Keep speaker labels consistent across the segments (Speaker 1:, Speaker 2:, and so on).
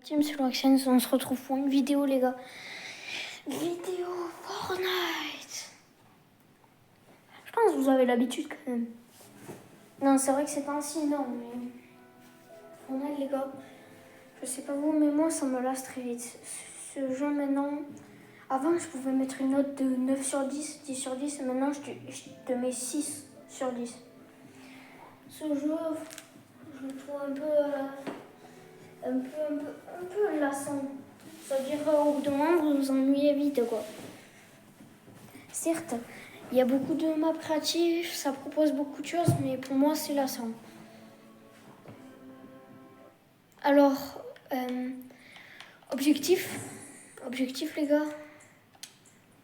Speaker 1: Team sur la chaîne, on se retrouve pour une vidéo les gars. Vidéo Fortnite. Je pense que vous avez l'habitude quand même. Non, c'est vrai que c'est pas ainsi, non, mais... Fortnite les gars, je sais pas vous, mais moi ça me lasse très vite. Ce jeu maintenant... Avant je pouvais mettre une note de 9 sur 10, 10 sur 10, et maintenant je te mets 6 sur 10. Ce jeu, je le trouve un peu lassant. C'est-à-dire au bout d'un moment, vous vous ennuyez vite, quoi. Certes, il y a beaucoup de maps créatives, ça propose beaucoup de choses, mais pour moi, c'est lassant. Alors, objectif les gars,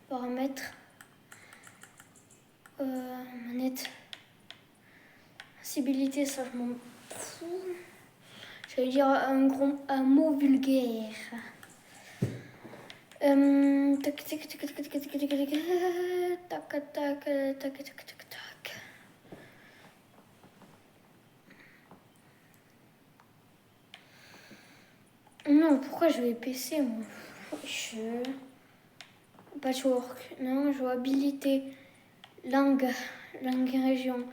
Speaker 1: paramètres, manette, sensibilité, ça je m'en fous. J'allais dire un mot vulgaire. Tac. Non, pourquoi je vais PC moi? Patchwork, non, jouabilité, langue et région.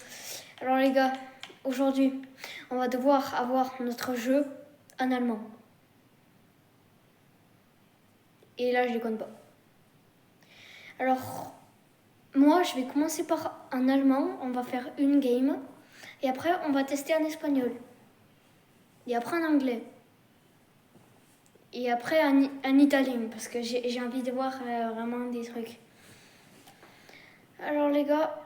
Speaker 1: Alors les gars, aujourd'hui, on va devoir avoir notre jeu en allemand. Et là, je déconne pas. Alors, moi, je vais commencer par en allemand. On va faire une game. Et après, on va tester en espagnol. Et après en anglais. Et après en italien. Parce que j'ai envie de voir vraiment des trucs. Alors, les gars.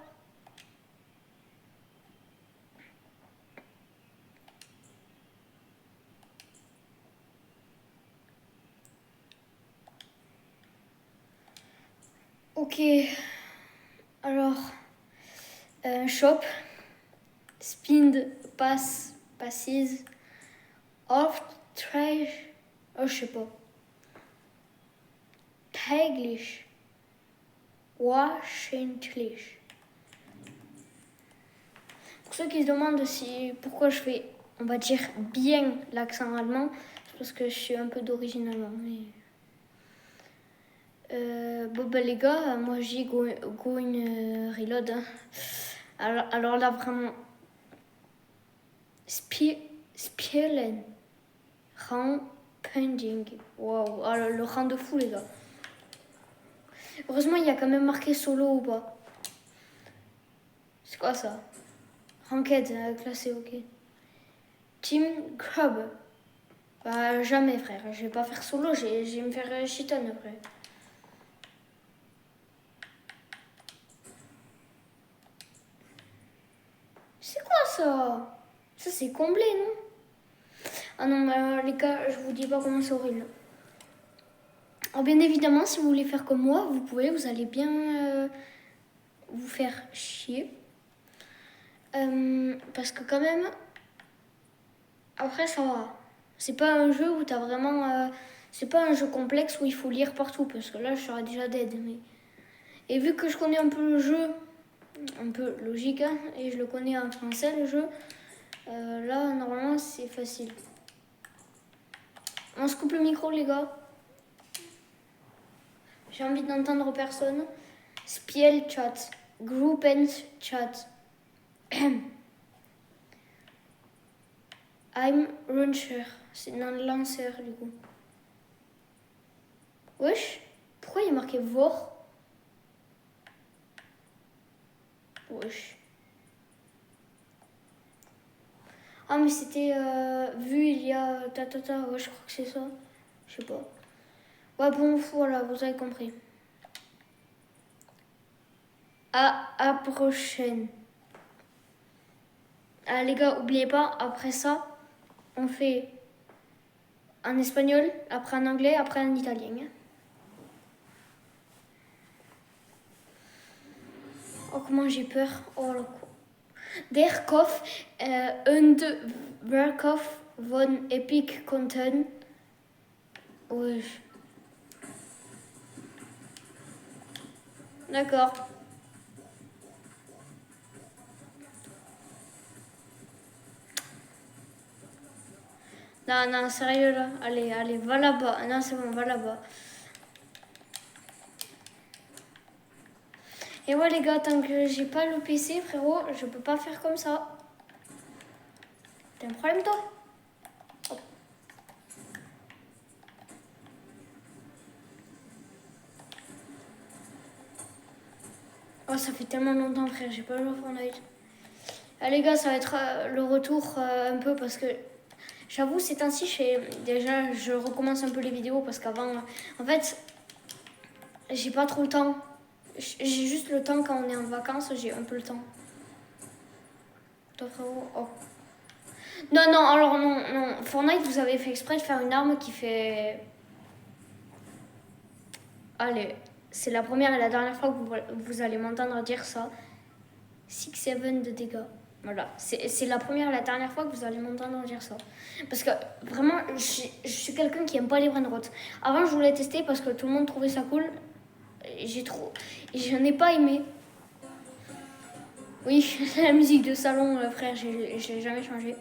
Speaker 1: Ok. Alors, shop. Spind, pass, passes. Off, trash. Oh, je sais pas. Täglich. Wöchentlich. Pour ceux qui se demandent pourquoi je fais, on va dire, bien l'accent allemand, c'est parce que je suis un peu d'origine allemande. Mais... bon ben les gars, moi j'ai go in reload. Hein. Alors là vraiment, spielen, rang pending. Waouh, alors le rang de fou les gars. Heureusement il y a quand même marqué solo ou pas. C'est quoi ça? Ranked, classé, ok. Team Club. Bah jamais frère, je vais pas faire solo, je vais me faire shiton après. C'est quoi ça? Ça c'est comblé non? Ah non mais les gars, je vous dis pas comment c'est horrible. Alors bien évidemment si vous voulez faire comme moi, vous pouvez, vous allez bien vous faire chier. Parce que quand même, après ça va. C'est pas un jeu où t'as vraiment... c'est pas un jeu complexe où il faut lire partout, parce que là je serais déjà dead. Mais... Et vu que je connais un peu le jeu, un peu logique, hein, et je le connais en français le jeu, là normalement c'est facile. On se coupe le micro les gars. J'ai envie d'entendre personne. Spiel chat. Groupens chat. I'm Launcher. C'est un lanceur du coup. Wesh. Pourquoi il y a marqué Vor? Wesh. Ah mais c'était vu il y a... Ouais je crois que c'est ça. Je sais pas. Ouais bon voilà, vous avez compris. À prochaine. Ah les gars, oubliez pas, après ça, on fait en espagnol, après en anglais, après en italien. Oh comment j'ai peur. Oh le coup. Der Kopf und Werkhoff von Epic Content. Ouais. D'accord. Non, non, sérieux là. Allez, allez, va là-bas. Non, c'est bon, va là-bas. Et ouais les gars, tant que j'ai pas le PC, frérot, je peux pas faire comme ça. T'as un problème toi? Hop. Oh, ça fait tellement longtemps frère, j'ai pas joué à Fortnite. Ah, les gars, ça va être le retour un peu parce que j'avoue, ces temps-ci, déjà, je recommence un peu les vidéos parce qu'avant, en fait, j'ai pas trop le temps. J'ai juste le temps quand on est en vacances, j'ai un peu le temps. Toi, frérot, oh. Non, non, alors non, non. Fortnite, vous avez fait exprès de faire une arme qui fait... Allez, c'est la première et la dernière fois que vous allez m'entendre dire ça. 6-7 de dégâts. Voilà, c'est la première et la dernière fois que vous allez m'entendre dire ça. Parce que vraiment, je suis quelqu'un qui aime pas les brain rot. Avant, je voulais tester parce que tout le monde trouvait ça cool. Je n'ai pas aimé. Oui, la musique de salon, frère, je l'ai jamais changé.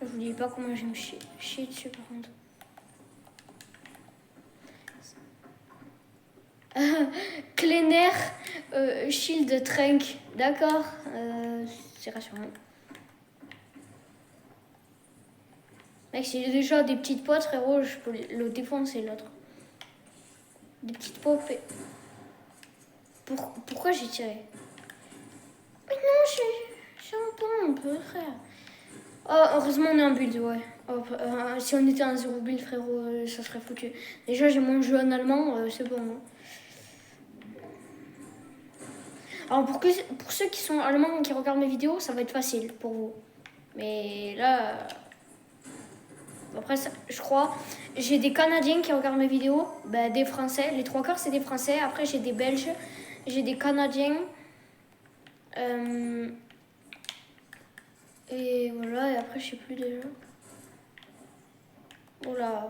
Speaker 1: Je vous dis pas comment je me chier dessus par contre. Kleiner, Shield Trunk, d'accord, c'est rassurant. Mec, s'il y a déjà des petites potes, frérot, je peux le défoncer l'autre. Des petites potes. Pourquoi j'ai tiré? Mais non, j'ai un temps un peu, frère. Oh, heureusement, on est en build, ouais. Oh, si on était en 0 build, frérot, ça serait foutu. Déjà, j'ai mon jeu en allemand, c'est bon. Hein. Alors, pour ceux qui sont allemands et qui regardent mes vidéos, ça va être facile pour vous. Mais là... Après, je crois, j'ai des Canadiens qui regardent mes vidéos, ben, des Français, les 3 quarts c'est des Français, après j'ai des Belges, j'ai des Canadiens, et voilà, et après je sais plus déjà. Voilà.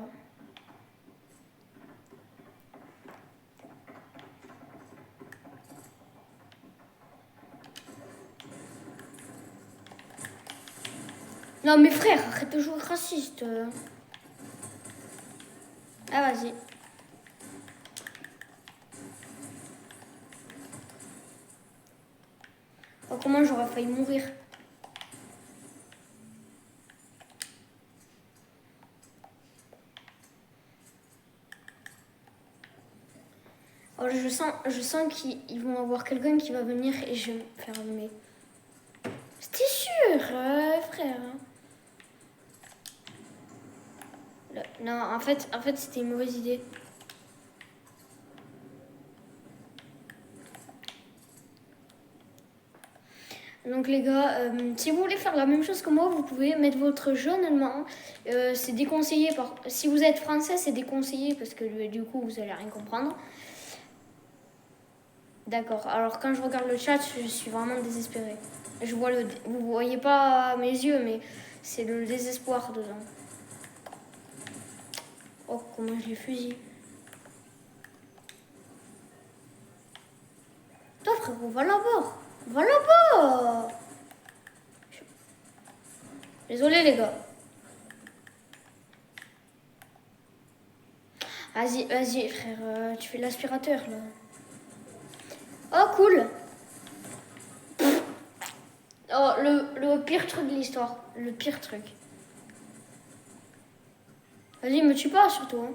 Speaker 1: Non mais frère, arrête de jouer raciste. Ah vas-y. Oh, comment j'aurais failli mourir. Oh, je sens qu'ils vont avoir quelqu'un qui va venir et je vais me faire allumer. C'était sûr, frère. Non, en fait c'était une mauvaise idée. Donc les gars, si vous voulez faire la même chose que moi, vous pouvez mettre votre jeu en allemand. C'est déconseillé. Si vous êtes français, c'est déconseillé parce que du coup, vous allez rien comprendre. D'accord. Alors quand je regarde le chat, je suis vraiment désespérée. Vous voyez pas mes yeux, mais c'est le désespoir dedans. Oh, comment je les fusille. Toi, frérot, va là-bas. Va là-bas. Désolé, les gars. Vas-y, vas-y, frère. Tu fais l'aspirateur, là. Oh, cool. Oh, le pire truc de l'histoire. Le pire truc. Vas-y, me tue pas, surtout. Hein.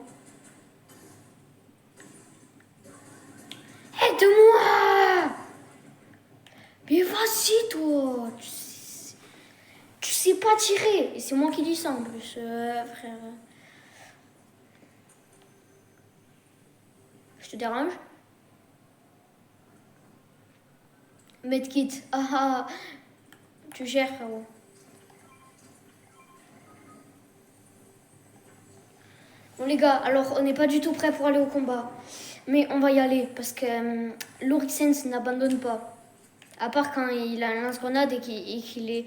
Speaker 1: Aide-moi! Mais vas-y, toi! Tu sais pas tirer! Et c'est moi qui dis ça, en plus, frère. Je te dérange? Medkit. Ah ah! Tu gères, frérot. Bon, les gars, alors, on n'est pas du tout prêt pour aller au combat. Mais on va y aller, parce que l'Orixens n'abandonne pas. À part quand il a un lance-grenade et qu'il est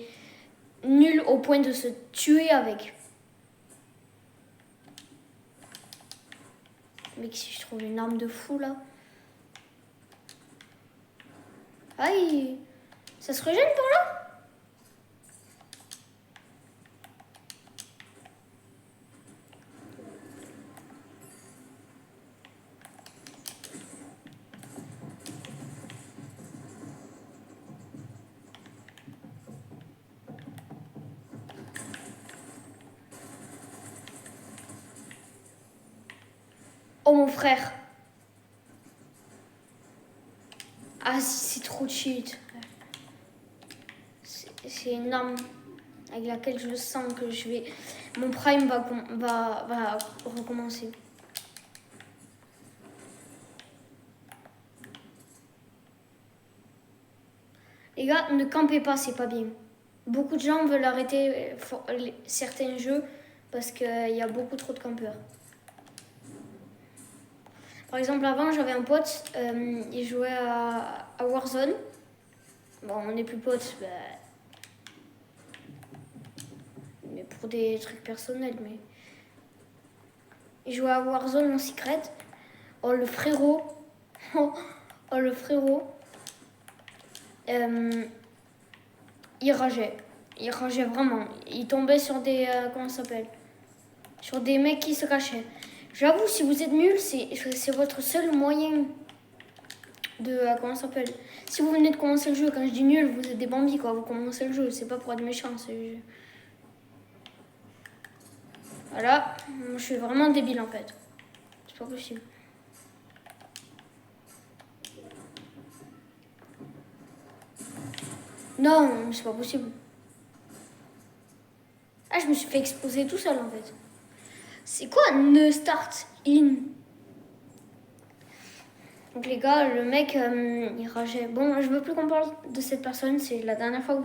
Speaker 1: nul au point de se tuer avec. Mec, si je trouve une arme de fou là. Aïe! Ça se régène par là? Oh mon frère. Ah c'est trop cheat. C'est une arme avec laquelle je sens que je vais... Mon prime va recommencer. Les gars, ne campez pas, c'est pas bien. Beaucoup de gens veulent arrêter certains jeux parce qu'il y a beaucoup trop de campeurs. Par exemple, avant, j'avais un pote, il jouait à Warzone. Bon, on n'est plus potes, mais pour des trucs personnels, mais... Il jouait à Warzone en secret. Oh, le frérot. Oh, le frérot. Il rageait. Il rageait vraiment. Il tombait sur des... comment ça s'appelle? Sur des mecs qui se cachaient. J'avoue, si vous êtes nul, c'est votre seul moyen de... comment ça s'appelle? Si vous venez de commencer le jeu, quand je dis nul, vous êtes des bambis, quoi. Vous commencez le jeu, c'est pas pour être méchant. Voilà. Je suis vraiment débile, en fait. C'est pas possible. Non, c'est pas possible. Ah, je me suis fait exploser tout seul, en fait. C'est quoi ne start in? Donc les gars, le mec, il rageait. Bon, je veux plus qu'on parle de cette personne. C'est la dernière fois que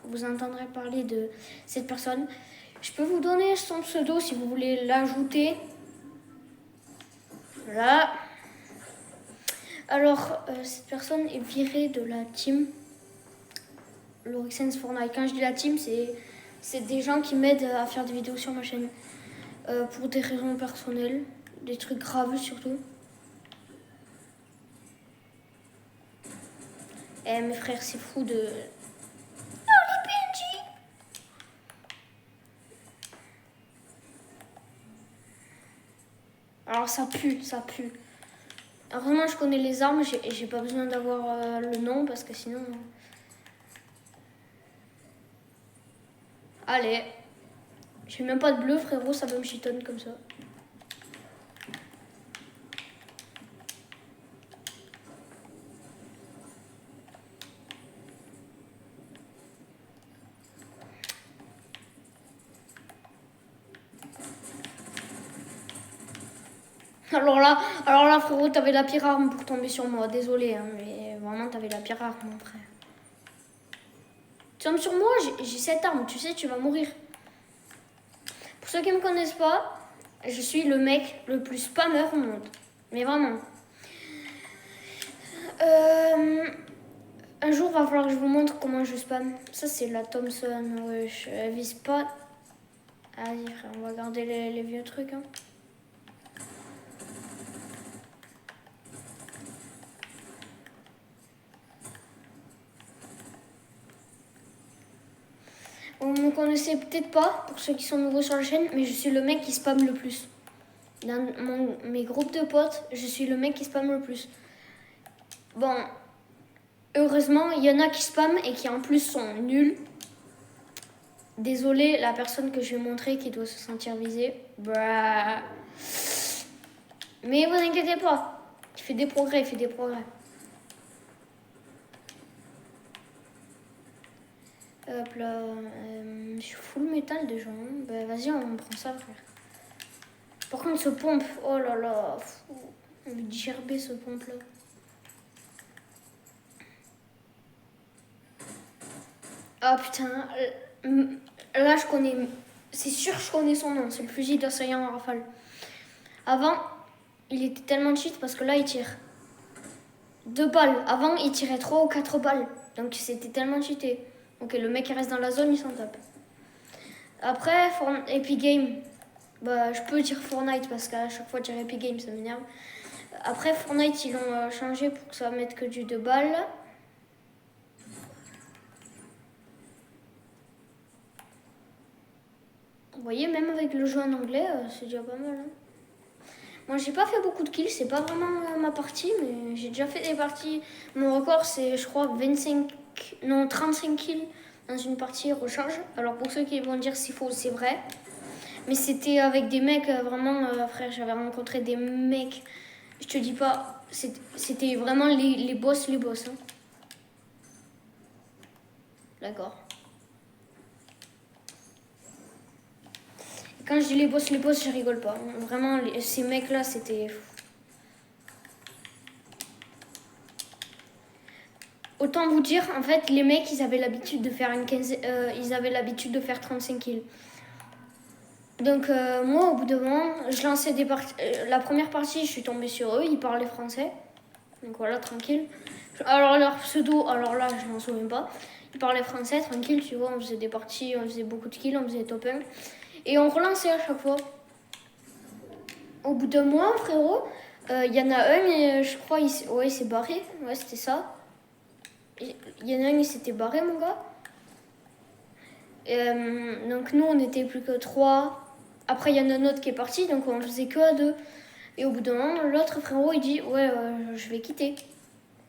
Speaker 1: vous entendrez parler de cette personne. Je peux vous donner son pseudo si vous voulez l'ajouter. Voilà. Alors, cette personne est virée de la team Lorixens Fortnite. Quand je dis la team, c'est des gens qui m'aident à faire des vidéos sur ma chaîne. Pour des raisons personnelles. Des trucs graves surtout. Eh mes frères, c'est fou de... Oh les PNJ! Alors ça pue, ça pue. Heureusement je connais les armes, j'ai pas besoin d'avoir le nom parce que sinon... Allez. J'ai même pas de bleu frérot, ça peut me chitonne comme ça. Alors là frérot, t'avais la pire arme pour tomber sur moi. Désolé, hein, mais vraiment t'avais la pire arme mon frère. Tu tombes sur moi, j'ai cette arme, tu sais, tu vas mourir. Pour ceux qui me connaissent pas, je suis le mec le plus spammer au monde. Mais vraiment. Un jour, va falloir que je vous montre comment je spam. Ça, c'est la Thompson. Wesh, elle vise pas. Allez, frère, on va garder les vieux trucs. Hein. Vous me connaissez peut-être pas, pour ceux qui sont nouveaux sur la chaîne, mais je suis le mec qui spam le plus. Dans mes groupes de potes, je suis le mec qui spam le plus. Bon, heureusement, il y en a qui spamment et qui en plus sont nuls. Désolé, la personne que je vais montrer qui doit se sentir visée. Bah. Mais vous inquiétez pas, il fait des progrès, il fait des progrès. Hop là, je suis full métal déjà. Hein. Bah vas-y, on prend ça, frère. Par contre, ce pompe, oh là là, on veut gerber ce pompe là. Ah putain, là je connais, c'est sûr que je connais son nom, c'est le fusil d'assaillant à rafale. Avant, il était tellement cheat parce que là il tire 2 balles. Avant, il tirait 3 ou 4 balles, donc c'était tellement cheaté. Ok, le mec il reste dans la zone, il s'en tape. Après, Epic Game, bah je peux dire Fortnite parce qu'à chaque fois dire Epic Game ça m'énerve. Après Fortnite ils l'ont changé pour que ça mette que du 2 balles. Vous voyez, même avec le jeu en anglais, c'est déjà pas mal. Hein. Moi, j'ai pas fait beaucoup de kills, c'est pas vraiment ma partie, mais j'ai déjà fait des parties. Mon record, c'est, je crois, 35 kills dans une partie recharge. Alors, pour ceux qui vont dire c'est faux, c'est vrai. Mais c'était avec des mecs, vraiment, frère, j'avais rencontré des mecs, je te dis pas, c'était vraiment les boss, hein. D'accord. Quand je dis les boss, je rigole pas. Vraiment, ces mecs-là, c'était... Autant vous dire, en fait, les mecs, ils avaient l'habitude de faire ils avaient l'habitude de faire 35 kills. Donc, moi, au bout d'un moment, je lançais des parties. La première partie, je suis tombée sur eux, ils parlaient français. Donc voilà, tranquille. Alors, leur pseudo, alors là, je m'en souviens pas. Ils parlaient français, tranquille, tu vois, on faisait des parties, on faisait beaucoup de kills, on faisait top 1. Et on relançait à chaque fois. Au bout d'un mois, frérot, il y en a un, mais je crois, il s'est barré. Ouais, c'était ça. Il y en a un, il s'était barré, mon gars. Donc nous, on n'était plus que 3. Après, il y en a un autre qui est parti, donc on faisait que à 2. Et au bout d'un moment, l'autre frérot, il dit, ouais, je vais quitter.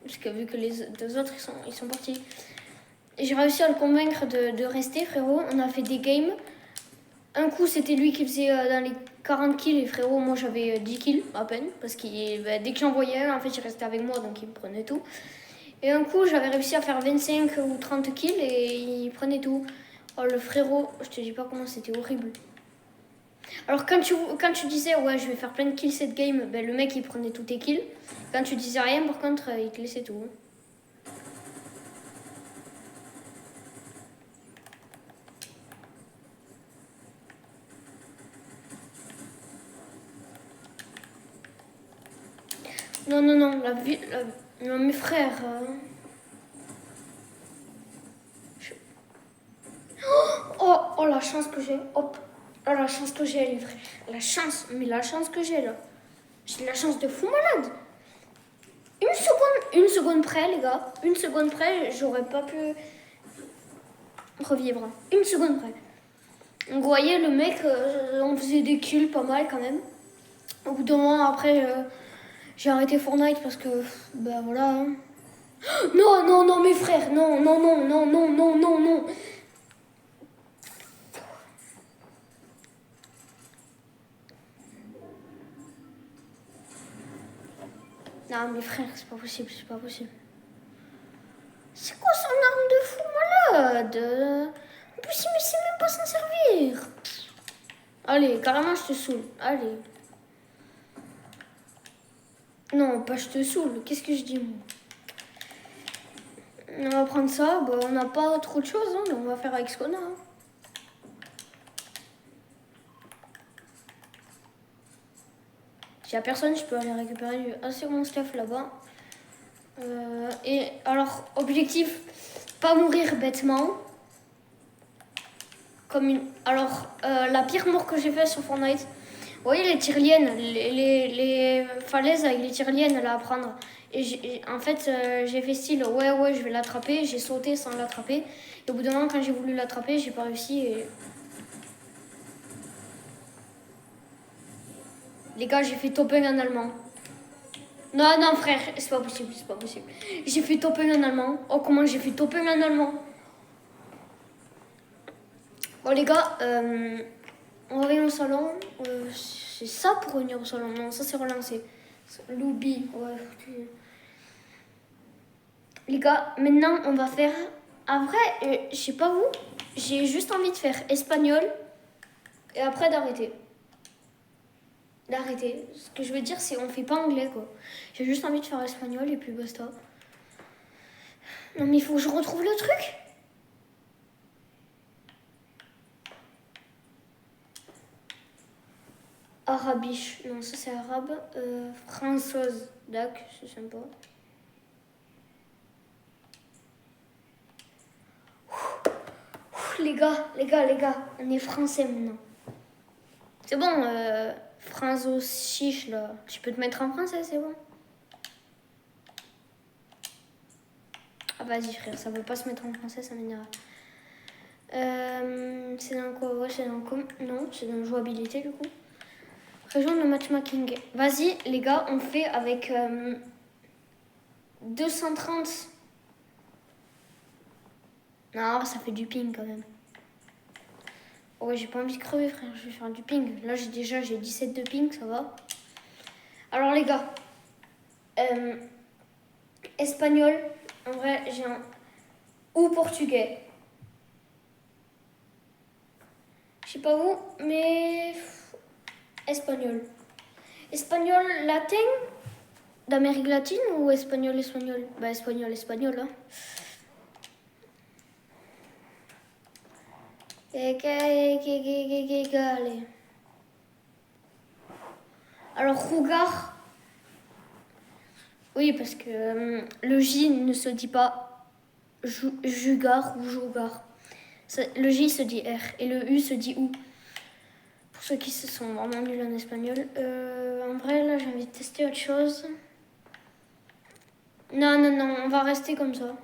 Speaker 1: Parce que vu que les deux autres, ils sont partis. Et j'ai réussi à le convaincre de rester, frérot. On a fait des games. Un coup, c'était lui qui faisait dans les 40 kills. Et frérot, moi, j'avais 10 kills, à peine. Parce que dès que j'en voyais un, en fait, il restait avec moi, donc il me prenait tout. Et un coup, j'avais réussi à faire 25 ou 30 kills et il prenait tout. Oh, le frérot, je te dis pas comment c'était horrible. Alors, quand tu disais, ouais, je vais faire plein de kills cette game, ben, le mec, il prenait tous tes kills. Quand tu disais rien, par contre, il te laissait tout. Non, non, non, non, mes frères. Oh, la chance que j'ai. Hop. Oh, la chance que j'ai, les frères. La chance que j'ai là. J'ai la chance de fou malade. Une seconde près, les gars. Une seconde près, j'aurais pas pu revivre. Une seconde près. Donc, vous voyez, le mec, on faisait des kills pas mal quand même. Au bout d'un moment, après, j'ai arrêté Fortnite parce que, ben voilà. Hein. Non, non, non, mes frères, non, non, non, non, non, non, non, non. Non, mes frères, c'est pas possible, c'est pas possible. C'est quoi son arme de fou malade? En plus, il sait même pas s'en servir. Allez, carrément, je te saoule. Allez. Non, pas je te saoule. Qu'est-ce que je dis, moi? On va prendre ça. Bah, on n'a pas trop de choses, hein, mais on va faire avec ce qu'on a. Hein. S'il n'y a personne, je peux aller récupérer du assez bon stuff là-bas. Et alors, objectif, pas mourir bêtement. Alors, la pire mort que j'ai fait sur Fortnite, vous voyez les tyroliennes, les falaises avec les tyroliennes là à prendre. Et en fait, j'ai fait style, ouais, je vais l'attraper. J'ai sauté sans l'attraper. Et au bout d'un moment, quand j'ai voulu l'attraper, j'ai pas réussi. Et... Les gars, j'ai fait top 1 en allemand. Non, non, frère, c'est pas possible, c'est pas possible. J'ai fait top 1 en allemand. Oh, comment j'ai fait top 1 en allemand? Bon, les gars, on revient au salon. C'est ça pour revenir au salon. Non, ça c'est relancé. Loubi, ouais. Les gars, maintenant on va faire. En vrai, je sais pas vous, j'ai juste envie de faire espagnol et après d'arrêter. Ce que je veux dire, c'est on fait pas anglais quoi. J'ai juste envie de faire espagnol et puis basta. Non mais il faut que je retrouve le truc. Arabiche, non ça c'est arabe. Française, d'accord, c'est sympa. Les gars, on est français maintenant. C'est bon, France chiche là. Tu peux te mettre en français, c'est bon. Ah vas-y frère, ça veut pas se mettre en français, ça m'énerve. C'est dans quoi? Ouais, c'est dans non, c'est dans jouabilité du coup. Région de matchmaking. Vas-y, les gars, on fait avec 230. Non, ça fait du ping quand même. Ouais, j'ai pas envie de crever, frère. Je vais faire du ping. Là, j'ai 17 de ping, ça va. Alors, les gars. Espagnol. En vrai, j'ai un... Ou portugais. Je sais pas où, mais... Espagnol. Espagnol latin d'Amérique latine ou espagnol? Bah, espagnol, hein. Allez. Alors, Rougar. Oui, parce que le J ne se dit pas Jugar ou Jougar. Le J se dit R et le U se dit OU. Pour ceux qui se sont vraiment nuls en espagnol. En vrai, là, j'ai envie de tester autre chose. Non, on va rester comme ça.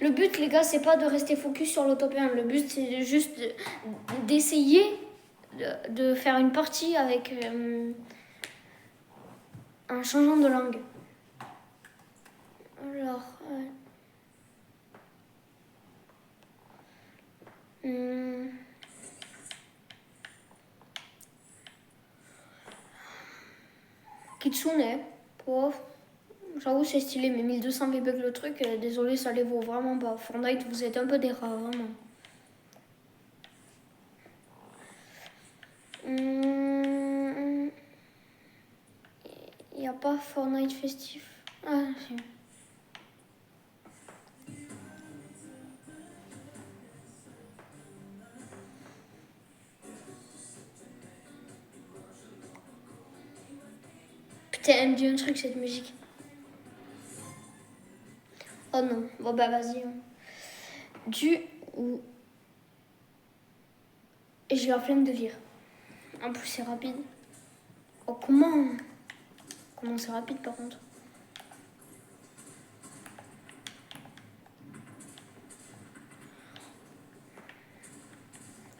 Speaker 1: Le but, les gars, c'est pas de rester focus sur l'Auto P1. Le but, c'est juste d'essayer de faire une partie avec un changement de langue. Alors... Kitsune, pauvre. J'avoue, c'est stylé, mais 1200 V-Bucks le truc, désolé, ça les vaut vraiment pas. Fortnite, vous êtes un peu des rats, vraiment. Il n'y a pas Fortnite festif. Ah, si. Putain, elle me dit un truc, cette musique. Oh non, bon bah vas-y. Du ou... Et j'ai la flemme de lire. En plus, c'est rapide. Oh, comment? Comment c'est rapide, par contre?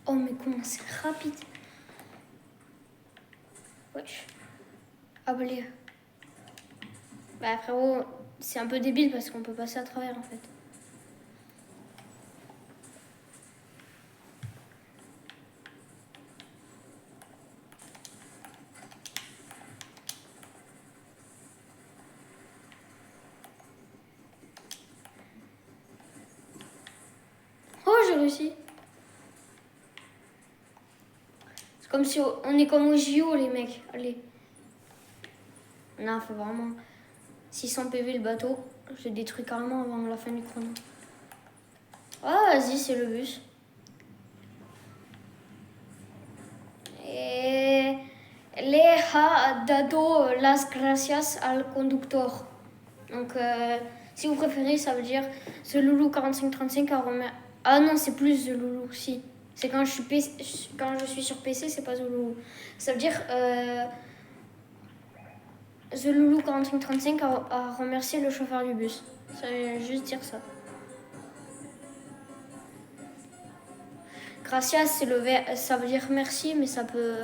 Speaker 1: Oh, mais comment c'est rapide? Wesh. Ah, bah, lire. Bah, frérot, c'est un peu débile parce qu'on peut passer à travers, en fait. Oh, j'ai réussi. C'est comme si on est comme au JO, les mecs. Allez. Non, faut vraiment... 600 PV le bateau. Je détruis carrément avant la fin du chrono. Ah, vas-y, c'est le bus. Et... Le ha dado las gracias al conductor. Donc, si vous préférez, ça veut dire The Loulou 4535 a remercié... Ah non, c'est plus The Loulou, si. C'est quand je suis sur PC, c'est pas The Loulou. Ça veut dire... The Loulou 4535 a remercié le chauffeur du bus. Ça veut juste dire ça. Gracias, ça veut dire merci, mais ça peut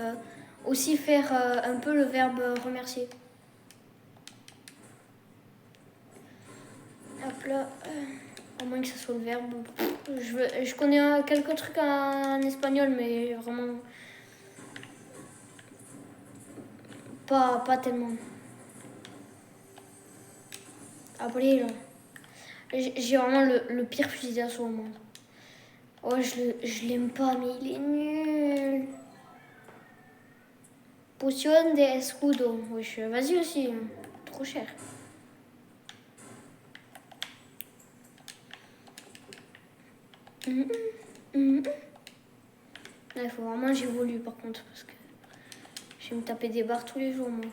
Speaker 1: aussi faire un peu le verbe remercier. Hop là. À moins que ce soit le verbe. Je connais quelques trucs en espagnol, mais vraiment pas tellement. Après, là, j'ai vraiment le pire fusil d'assaut au monde. Oh, je l'aime pas, mais il est nul. Potion de escudo. Wesh, vas-y aussi. Trop cher. Il faut vraiment que j'évolue par contre, parce que je vais me taper des barres tous les jours, moi.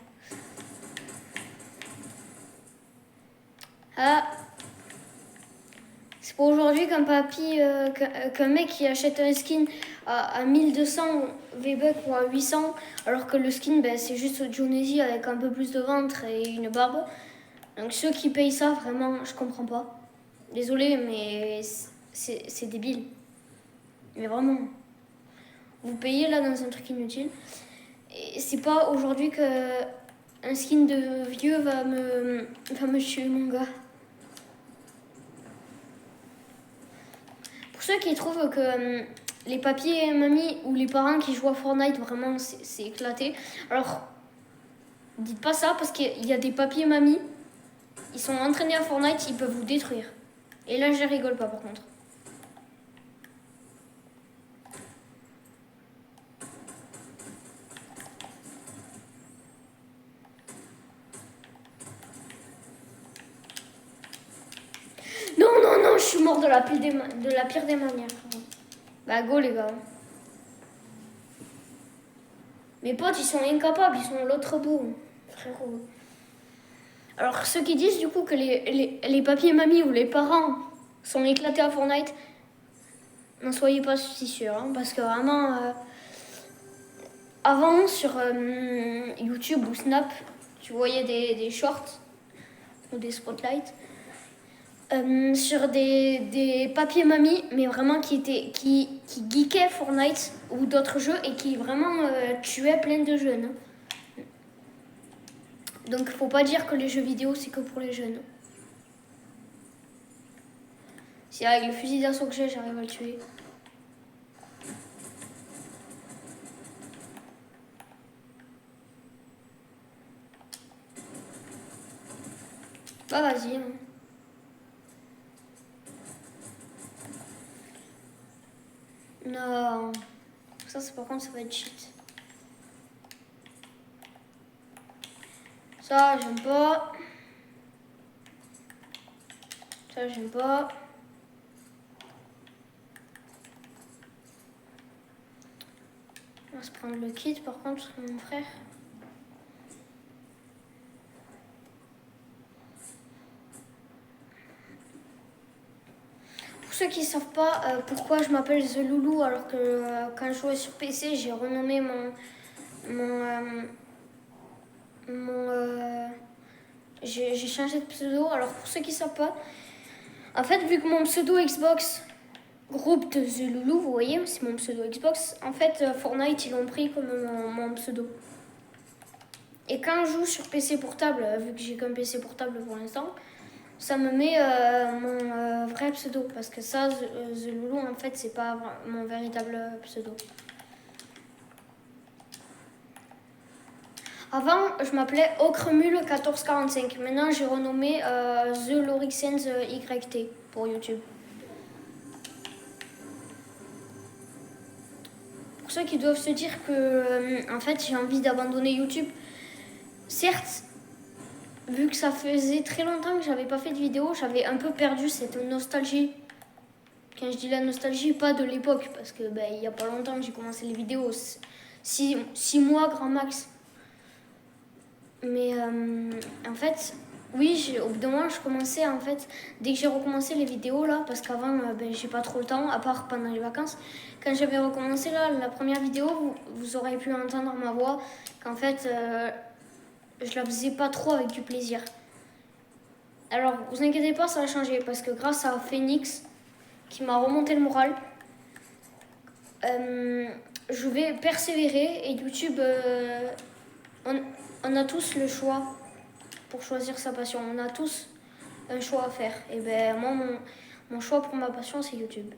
Speaker 1: Ah, c'est pour aujourd'hui qu'un mec qui achète un skin à 1200 V-Bucks ou à 800, alors que le skin, ben, c'est juste Jonesy avec un peu plus de ventre et une barbe. Donc ceux qui payent ça, vraiment, je comprends pas. Désolé, mais c'est débile. Mais vraiment. Vous payez là dans un truc inutile. Et c'est pas aujourd'hui que un skin de vieux va me tuer, mon gars. Pour ceux qui trouvent que les papiers mamies ou les parents qui jouent à Fortnite, vraiment, c'est éclaté. Alors, dites pas ça parce qu'il y a des papiers mamies, ils sont entraînés à Fortnite, ils peuvent vous détruire. Et là, je rigole pas par contre. Non, non, non, je suis mort de la pire des manières. Bah, go les gars. Mes potes, ils sont incapables, ils sont l'autre bout, frérot. Alors, ceux qui disent du coup que les papiers mamies ou les parents sont éclatés à Fortnite, n'en soyez pas si sûrs, hein, parce que vraiment, avant sur YouTube ou Snap, tu voyais des shorts ou des spotlights sur des papiers mamies, mais vraiment qui geekaient Fortnite ou d'autres jeux et qui vraiment tuaient plein de jeunes. Hein. Donc faut pas dire que les jeux vidéo c'est que pour les jeunes. Si avec le fusil d'assaut que j'ai, j'arrive à le tuer. Bah vas-y. Hein. Non. Ça c'est par contre ça va être cheat. Ça j'aime pas. Ça j'aime pas. On va se prendre le kit par contre mon frère. Pour ceux qui ne savent pas pourquoi je m'appelle The Loulou alors que quand je jouais sur PC j'ai renommé j'ai changé de pseudo. Alors pour ceux qui ne savent pas, en fait vu que mon pseudo Xbox groupe de The Loulou, vous voyez c'est mon pseudo Xbox, en fait Fortnite ils l'ont pris comme mon pseudo. Et quand je joue sur PC portable, vu que j'ai qu'un PC portable pour l'instant, ça me met mon vrai pseudo. Parce que ça, The Loulou, en fait, c'est pas mon véritable pseudo. Avant, je m'appelais Ocremule1445. Maintenant, j'ai renommé The Lorixens YT pour YouTube. Pour ceux qui doivent se dire que, en fait, j'ai envie d'abandonner YouTube, certes, vu que ça faisait très longtemps que j'avais pas fait de vidéo, j'avais un peu perdu cette nostalgie. Quand je dis la nostalgie, pas de l'époque, parce que il y a pas longtemps que j'ai commencé les vidéos, 6 mois grand max. Mais en fait, oui, au bout d'un moment, je commençais en fait, dès que j'ai recommencé les vidéos là, parce qu'avant, j'ai pas trop le temps, à part pendant les vacances. Quand j'avais recommencé là, la première vidéo, vous aurez pu entendre ma voix, qu'en fait, je la faisais pas trop avec du plaisir. Alors, vous inquiétez pas, ça va changer, parce que grâce à Phoenix, qui m'a remonté le moral, je vais persévérer et YouTube, on a tous le choix pour choisir sa passion. On a tous un choix à faire. Et moi, mon choix pour ma passion, c'est YouTube.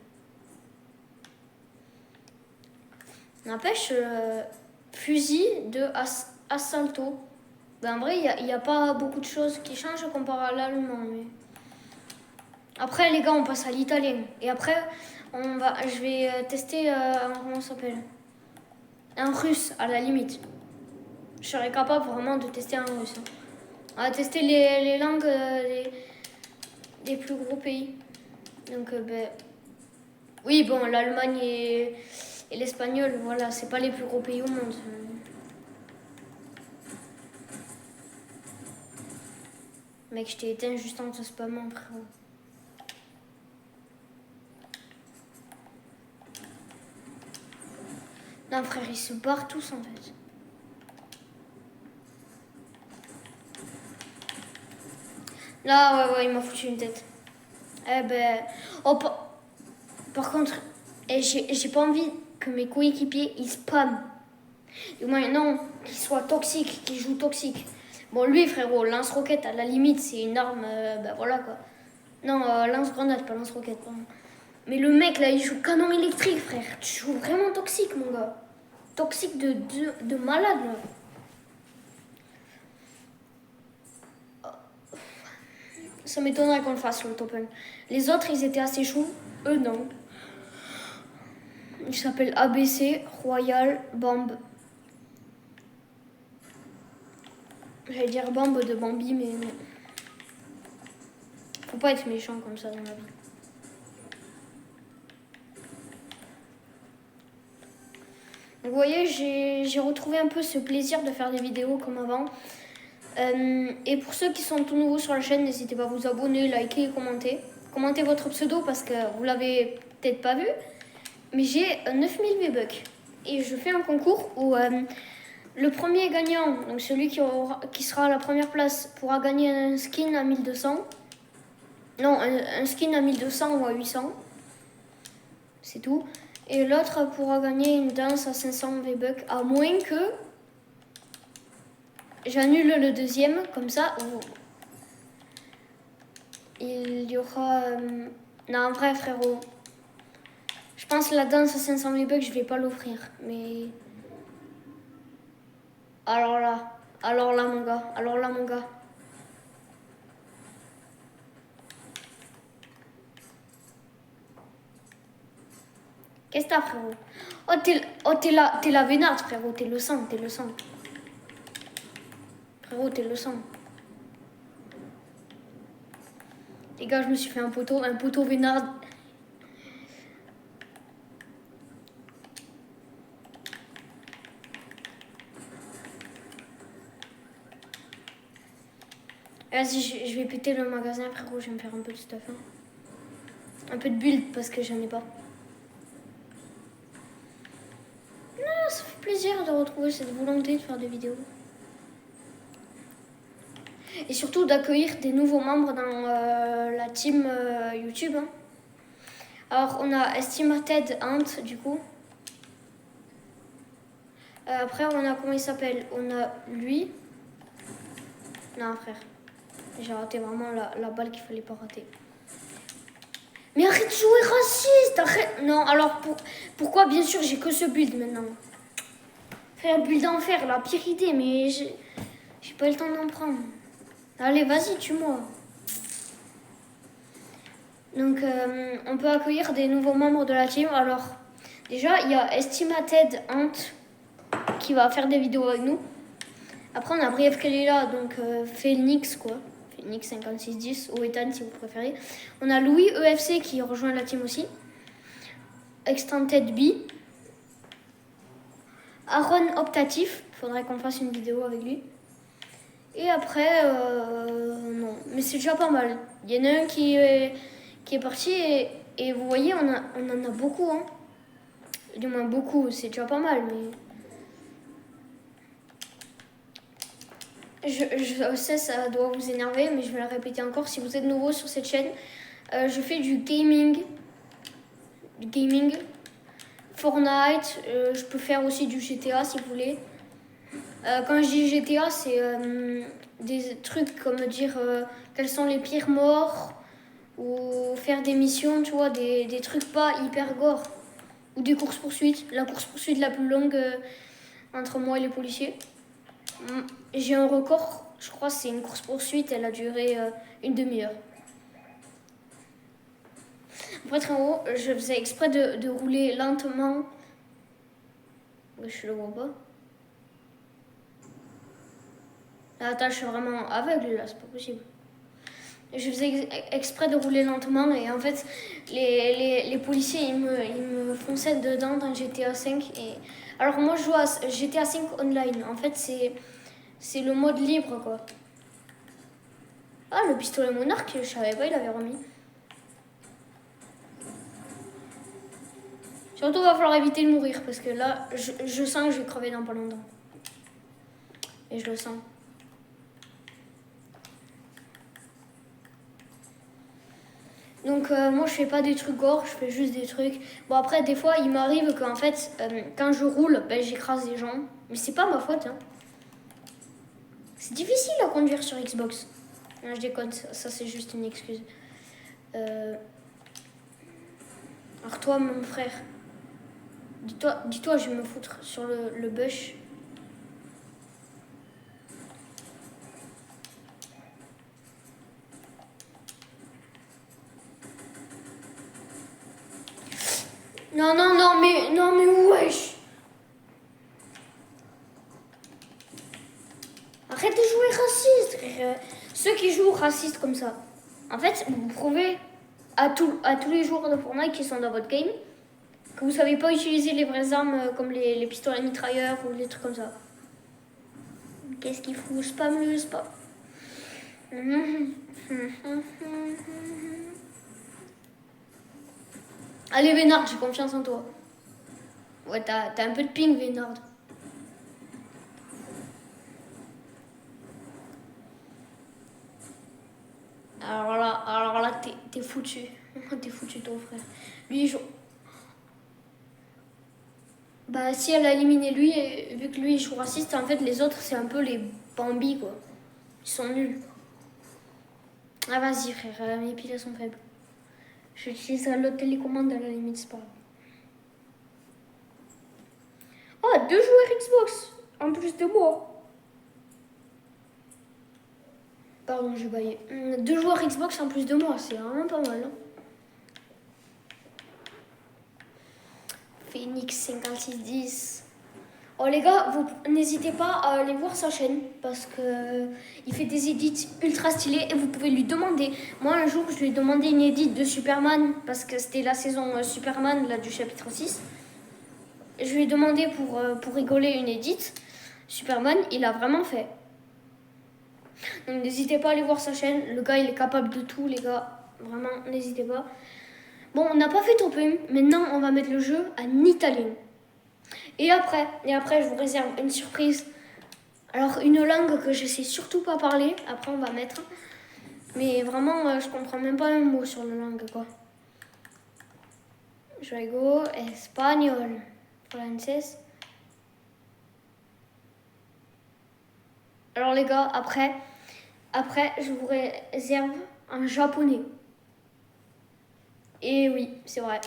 Speaker 1: N'empêche, fusil de Assalto. En vrai, il n'y a pas beaucoup de choses qui changent comparé à l'allemand. Mais... Après, les gars, on passe à l'italien. Et après, je vais tester, comment ça s'appelle ? Un russe, à la limite. Je serais capable vraiment de tester un russe. Hein. On va tester les langues des plus gros pays. Donc, oui, bon, l'Allemagne et l'espagnol, voilà, c'est pas les plus gros pays au monde. Mec, je t'ai éteint juste en te spammant, frérot. Non, frère, ils se barrent tous, en fait. Là, ouais, il m'a foutu une tête. Oh, par contre, j'ai pas envie que mes coéquipiers, ils spamment. Du moins, non, qu'ils soient toxiques, qu'ils jouent toxique. Bon, lui, frérot, lance-roquette, à la limite, c'est une arme, ben voilà quoi. Non, lance-grenade, pas lance-roquette, pardon. Mais le mec, là, il joue canon électrique, frère. Tu joues vraiment toxique, mon gars. Toxique de malade, là. Ça m'étonnerait qu'on le fasse, le top 1. Les autres, ils étaient assez chauds. Eux, non. Il s'appelle ABC, Royal, Bamb. J'allais dire Bamb de Bambi, mais non. Faut pas être méchant comme ça dans la vie. Donc, vous voyez, j'ai retrouvé un peu ce plaisir de faire des vidéos comme avant. Et pour ceux qui sont tout nouveaux sur la chaîne, n'hésitez pas à vous abonner, liker, commenter. Commentez votre pseudo parce que vous l'avez peut-être pas vu. Mais j'ai 9000 V-Bucks. Et je fais un concours où le premier gagnant, donc celui qui sera à la première place, pourra gagner un skin à 1200. Non, un skin à 1200 ou à 800. C'est tout. Et l'autre pourra gagner une danse à 500 V-Bucks, à moins que j'annule le deuxième, comme ça. Il y aura... Non, en vrai, frérot. Je pense que la danse à 500 V-Bucks, je vais pas l'offrir. Mais... Alors là, mon gars. Qu'est-ce que t'as, frérot? Oh, t'es la vénarde, frérot. T'es le sang. Frérot, t'es le sang. Les gars, je me suis fait un poteau vénarde. Vas-y, je vais péter le magasin, frérot. Je vais me faire un peu de stuff. Hein. Un peu de build, parce que j'en ai pas. Non, ça fait plaisir de retrouver cette volonté de faire des vidéos. Et surtout d'accueillir des nouveaux membres dans la team YouTube. Hein. Alors, on a Estimated Ant, du coup. Après, on a, comment il s'appelle? On a lui. Non, frère. J'ai raté vraiment la balle qu'il fallait pas rater. Mais arrête de jouer raciste, arrête. Non, alors pourquoi? Bien sûr, j'ai que ce build maintenant. Faire un build d'enfer, la pire idée, mais j'ai pas eu le temps d'en prendre. Allez, vas-y, tue-moi. Donc, on peut accueillir des nouveaux membres de la team. Alors, déjà, il y a Estimated Ant qui va faire des vidéos avec nous. Après, on a Brief Kalila, donc Phoenix, quoi. Phoenix 5610, ou Ethan si vous préférez. On a Louis EFC qui rejoint la team aussi. Extended B. Aaron Optatif, faudrait qu'on fasse une vidéo avec lui. Et après, non, mais c'est déjà pas mal. Il y en a un qui est parti et vous voyez, on en a beaucoup. Hein. Du moins beaucoup, c'est déjà pas mal, mais... Je sais, ça doit vous énerver, mais je vais le répéter encore. Si vous êtes nouveau sur cette chaîne, je fais du gaming. Fortnite, je peux faire aussi du GTA si vous voulez. Quand je dis GTA, c'est des trucs comme dire quels sont les pires morts, ou faire des missions, tu vois, des trucs pas hyper gore. Ou des courses-poursuites. La course-poursuite la plus longue entre moi et les policiers. J'ai un record, je crois que c'est une course-poursuite, elle a duré une demi-heure. Pour être en haut, je faisais exprès de rouler lentement. Je le vois pas. Attends, je suis vraiment aveugle là, c'est pas possible. Je faisais exprès de rouler lentement et en fait, les policiers, ils me fonçaient dedans dans GTA 5. Alors moi, je joue à GTA 5 online. En fait, c'est le mode libre, quoi. Ah, le pistolet monarque, je savais pas, il avait remis. Surtout, il va falloir éviter de mourir parce que là, je sens que je vais crever dans pas longtemps. Et je le sens. Donc moi je fais pas des trucs gore, je fais juste des trucs. Bon après des fois il m'arrive qu'en fait quand je roule, ben, j'écrase des gens. Mais c'est pas ma faute. Hein. C'est difficile à conduire sur Xbox. Non, je déconne, ça c'est juste une excuse. Alors toi mon frère, dis-toi je vais me foutre sur le bush. Non mais wesh. Arrête de jouer raciste. Ceux qui jouent raciste comme ça, en fait vous prouvez à tous les joueurs de Fortnite qui sont dans votre game que vous savez pas utiliser les vraies armes comme les pistolets mitrailleurs ou les trucs comme ça. Qu'est-ce qu'il fout? Spam le spam. Allez Vénard, j'ai confiance en toi. Ouais, t'as un peu de ping Vénard. Alors là t'es foutu. T'es foutu ton frère. Lui il joue. Bah si elle a éliminé lui, et vu que lui il joue raciste, en fait les autres c'est un peu les Bambi quoi. Ils sont nuls. Ah vas-y frère, mes piles sont faibles. J'utiliserai l'autre télécommande à la limite, c'est pas grave. Oh, 2 joueurs Xbox en plus de moi. Pardon, j'ai baillé. 2 joueurs Xbox en plus de moi, c'est vraiment pas mal. Hein. Phoenix 5610. Oh les gars, vous n'hésitez pas à aller voir sa chaîne parce que il fait des edits ultra stylés et vous pouvez lui demander. Moi un jour je lui ai demandé une edit de Superman parce que c'était la saison Superman là, du chapitre 6. Je lui ai demandé pour rigoler une edit. Superman, il a vraiment fait. Donc n'hésitez pas à aller voir sa chaîne. Le gars il est capable de tout les gars. Vraiment, n'hésitez pas. Bon, on n'a pas fait top 1. Maintenant on va mettre le jeu en italien. Et après, je vous réserve une surprise. Alors, une langue que je sais surtout pas parler. Après, on va mettre. Mais vraiment, je comprends même pas un mot sur la langue, quoi. Juego, espagnol, français. Alors, les gars, après, je vous réserve un japonais. Et oui, c'est vrai.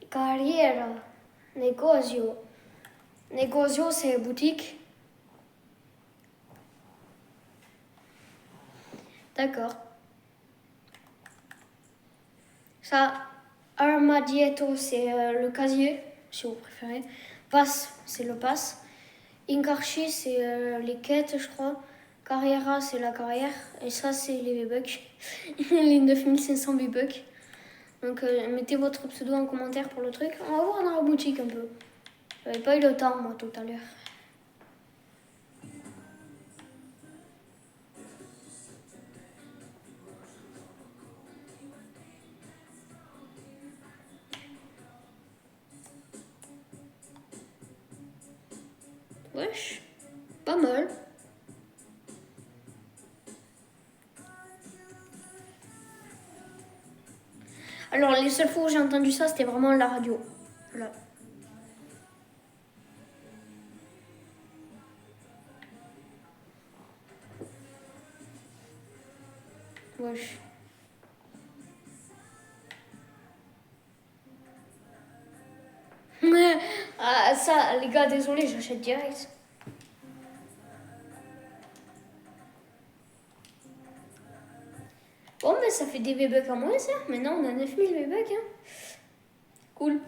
Speaker 1: Carriera, negozio. Negozio, c'est boutique. D'accord. Ça, armadietto, c'est le casier, si vous préférez. Pass, c'est le pass. Incarchi, c'est les quêtes, je crois. Carriera, c'est la carrière. Et ça, c'est les V-Bucks. Les 9500 V-Bucks. Donc, mettez votre pseudo en commentaire pour le truc. On va voir dans la boutique un peu. J'avais pas eu le temps, moi, tout à l'heure. Wesh, pas mal. Alors, les seules fois où j'ai entendu ça, c'était vraiment à la radio. Voilà. Wesh. Ah, ça, les gars, désolé, j'achète direct. Bon, mais ça fait des V-Bucks en moins, ça. Maintenant, on a 9000 V-Bucks. Hein. Cool.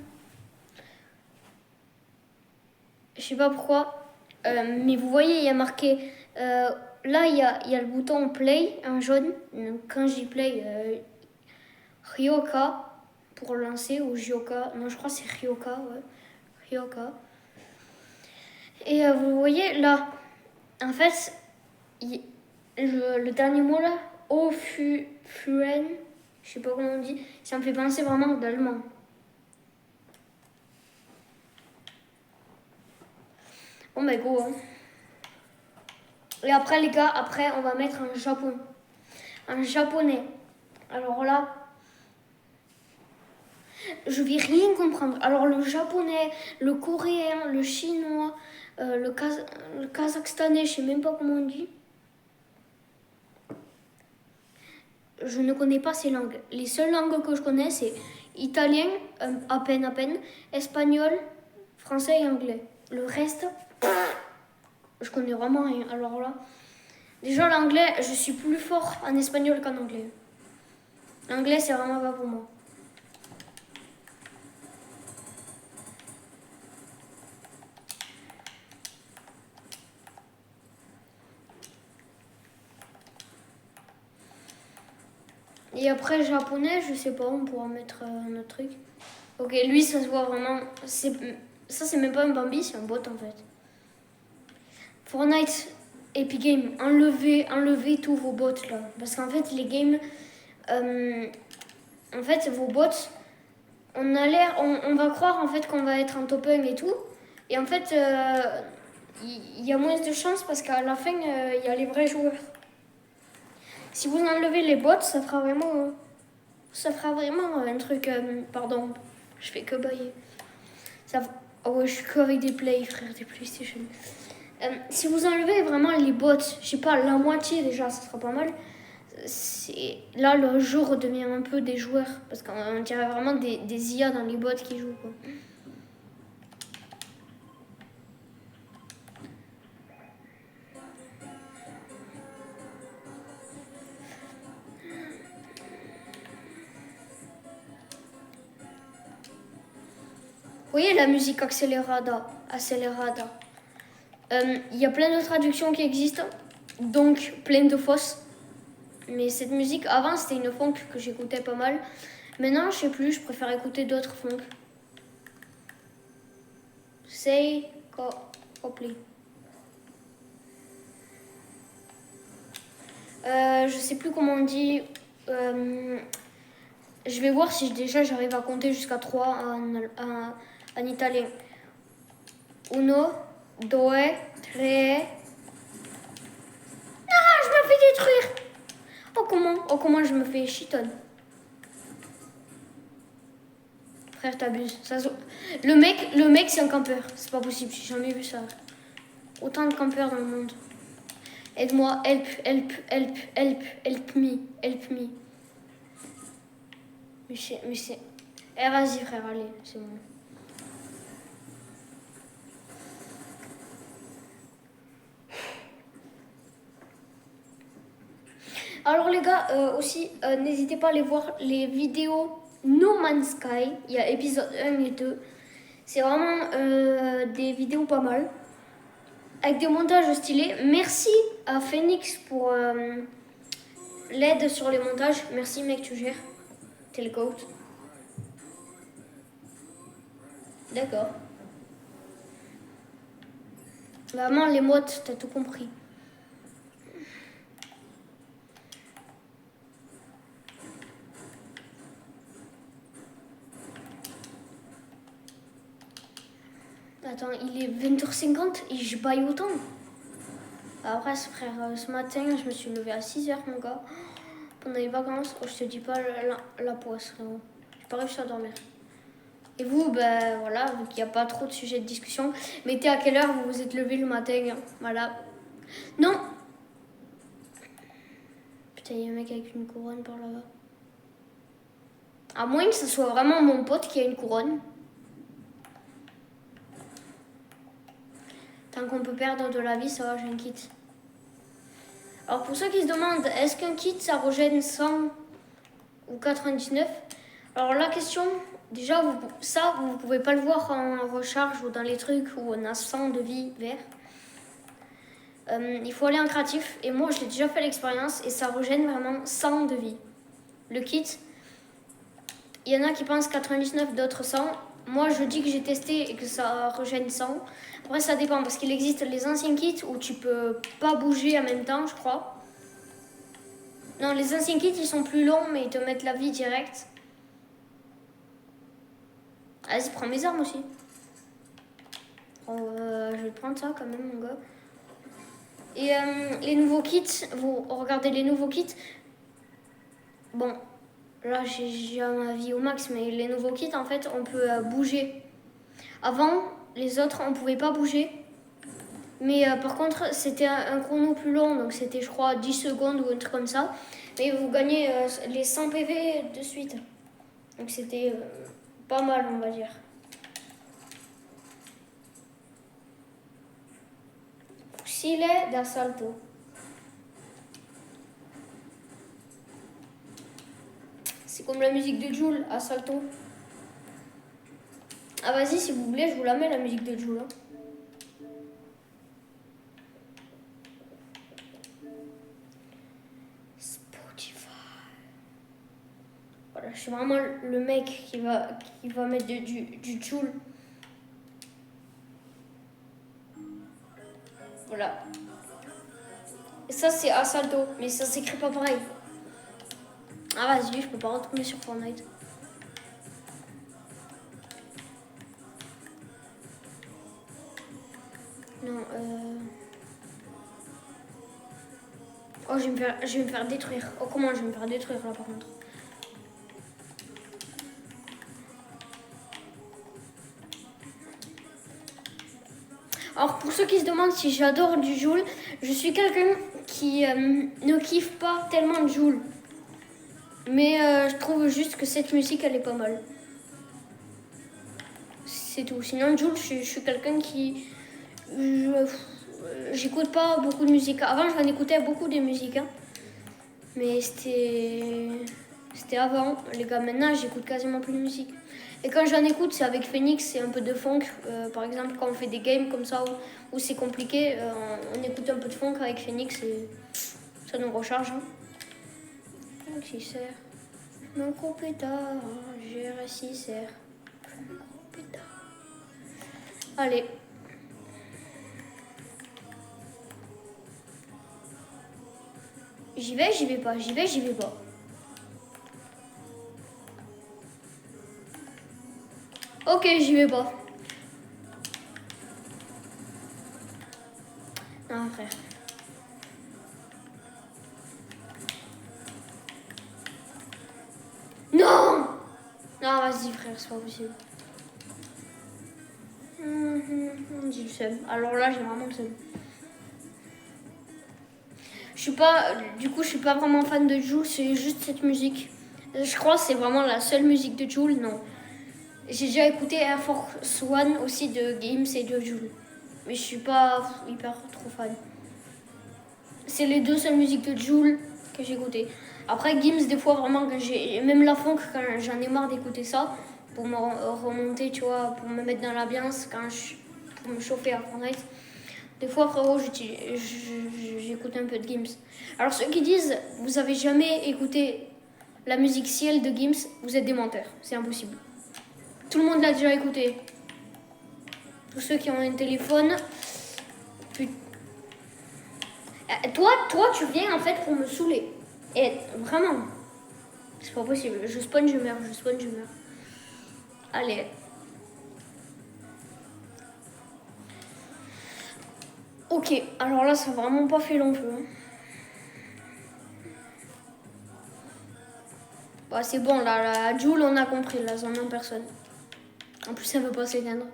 Speaker 1: Je sais pas pourquoi, mais vous voyez, il y a marqué... là, il y a le bouton Play, en jaune. Donc, quand j'y Play, Ryoka, pour lancer, ou Jyoka. Non, je crois que c'est Ryoka, ouais. Ryoka. Et vous voyez, là, en fait, le dernier mot, là, Ofuen, je sais pas comment on dit, ça me fait penser vraiment d'allemand. Bon, bah, go, hein. Et après, les gars, après, on va mettre un japonais. Alors là, je vais rien comprendre. Alors le japonais, le coréen, le chinois, le kazakhstanais, je sais même pas comment on dit. Je ne connais pas ces langues. Les seules langues que je connais, c'est italien, à peine, espagnol, français et anglais. Le reste, je connais vraiment rien. Alors là, déjà l'anglais, je suis plus fort en espagnol qu'en anglais. L'anglais, c'est vraiment pas pour moi. Et après, japonais, je sais pas, on pourra mettre un autre truc. Ok, lui, ça se voit vraiment. Ça, c'est même pas un Bambi, c'est un bot en fait. Fortnite, Epic Games, enlevez tous vos bots là. Parce qu'en fait, les games. En fait, vos bots, on va croire en fait qu'on va être en top 1 et tout. Et en fait, il y a moins de chances parce qu'à la fin, il y a les vrais joueurs. Si vous enlevez les bots, ça fera vraiment un truc. Pardon, je fais que bailler. Oh ouais, je suis que avec des Play, frère, des PlayStation. Si vous enlevez vraiment les bots, je sais pas, la moitié déjà, ça sera pas mal. Là, le jeu redevient un peu des joueurs. Parce qu'on dirait vraiment des IA dans les bots qui jouent, quoi. Vous voyez la musique accélérada. Il y a plein de traductions qui existent, donc plein de fausses. Mais cette musique, avant, c'était une funk que j'écoutais pas mal. Maintenant, je sais plus, je préfère écouter d'autres funk. Say Copley. Je sais plus comment on dit. Je vais voir si déjà j'arrive à compter jusqu'à 3 en italien. Uno, due, tre. Ah, je me fais détruire. Oh comment je me fais chitonne. Frère, t'abuses. Le mec c'est un campeur. C'est pas possible, j'ai jamais vu ça. Autant de campeurs dans le monde. Aide-moi, help me. Mais c'est... Eh, vas-y frère, allez, c'est bon. Alors les gars, aussi, n'hésitez pas à aller voir les vidéos No Man's Sky. Il y a épisode 1 et 2. C'est vraiment des vidéos pas mal. Avec des montages stylés. Merci à Phoenix pour l'aide sur les montages. Merci mec, tu gères. T'es le GOAT. D'accord. Vraiment, les mottes, t'as tout compris. Attends, il est 20h50 et je baille autant. Après, frère, ce matin, je me suis levée à 6h, mon gars. Pendant les vacances, je te dis pas la poisse, frérot. J'ai pas réussi à dormir. Et vous, ben voilà, vu qu'il n'y a pas trop de sujets de discussion, mettez à quelle heure vous vous êtes levé le matin. Voilà. Non. Putain, il y a un mec avec une couronne par là-bas. À moins que ce soit vraiment mon pote qui a une couronne. Tant qu'on peut perdre de la vie, ça va, j'ai un kit. Alors pour ceux qui se demandent, est-ce qu'un kit ça régène 100 ou 99? Alors la question, déjà vous pouvez pas le voir en recharge ou dans les trucs où on a 100 de vie vert. Il faut aller en créatif et moi je l'ai déjà fait l'expérience et ça régène vraiment 100 de vie. Le kit, il y en a qui pensent 99, d'autres 100. Moi je dis que j'ai testé et que ça régène 100. Après ça dépend parce qu'il existe les anciens kits où tu peux pas bouger en même temps, je crois. Non, les anciens kits ils sont plus longs mais ils te mettent la vie directe. Vas-y, prends mes armes aussi. Oh, je vais prendre ça quand même, mon gars. Et les nouveaux kits, vous regardez les nouveaux kits. Bon, là j'ai ma vie au max, mais les nouveaux kits, en fait, on peut bouger. Avant, les autres, on pouvait pas bouger. Mais par contre, c'était un chrono plus long, donc c'était, je crois, 10 secondes ou un truc comme ça. Mais vous gagnez les 100 PV de suite. Donc c'était pas mal, on va dire. Fucile d'assalto. C'est comme la musique de Jul, Assalto. Ah vas-y, si vous voulez, je vous la mets, la musique de Jul. Hein. Spotify. Voilà, je suis vraiment le mec qui va mettre du Jul. Voilà. Et ça, c'est Assalto, mais ça s'écrit pas pareil. Ah vas-y, je peux pas retourner sur Fortnite. Non, Oh, je vais me faire détruire. Oh, comment je vais me faire détruire là par contre? Alors pour ceux qui se demandent si j'adore du Joule, je suis quelqu'un qui ne kiffe pas tellement Joule. Mais je trouve juste que cette musique elle est pas mal. C'est tout. Sinon Joule, je suis quelqu'un qui... J'écoute pas beaucoup de musique. Avant j'en écoutais beaucoup de musiques. Hein. Mais c'était avant. Les gars, maintenant j'écoute quasiment plus de musique. Et quand j'en écoute, c'est avec Phoenix, c'est un peu de funk. Par exemple, quand on fait des games comme ça où c'est compliqué, on écoute un peu de funk avec Phoenix et ça nous recharge. Hein. Qui sert mon gros pétard, j'ai réussi, sert. Mon gros pétard. Allez. J'y vais pas, j'y vais pas. Ok, j'y vais pas. Non, frère. Non! Non, vas-y, frère, c'est pas possible. J'ai le seum. Alors là, j'ai vraiment le seum. Je suis pas vraiment fan de Jul, c'est juste cette musique. Je crois que c'est vraiment la seule musique de Jul, non. J'ai déjà écouté Air Force One aussi de Games et de Jul. Mais je suis pas hyper trop fan. C'est les deux seules musiques de Jul que j'ai écoutées. Après Games, des fois vraiment, quand même la funk, quand j'en ai marre d'écouter ça, pour me remonter, tu vois, pour me mettre dans l'ambiance, pour me chauffer à Fortnite. Des fois, frérot, j'écoute un peu de Gims. Alors, ceux qui disent, vous avez jamais écouté la musique Ciel de Gims, vous êtes des menteurs. C'est impossible. Tout le monde l'a déjà écouté. Tous ceux qui ont un téléphone. Toi, tu viens en fait pour me saouler. Et vraiment, c'est pas possible. Je spawn, je meurs. Allez. Ok, alors là, ça n'a vraiment pas fait long feu. Hein. Bah, c'est bon, là, la Joule, on a compris, la zone en personne. En plus, ça ne veut pas s'éteindre.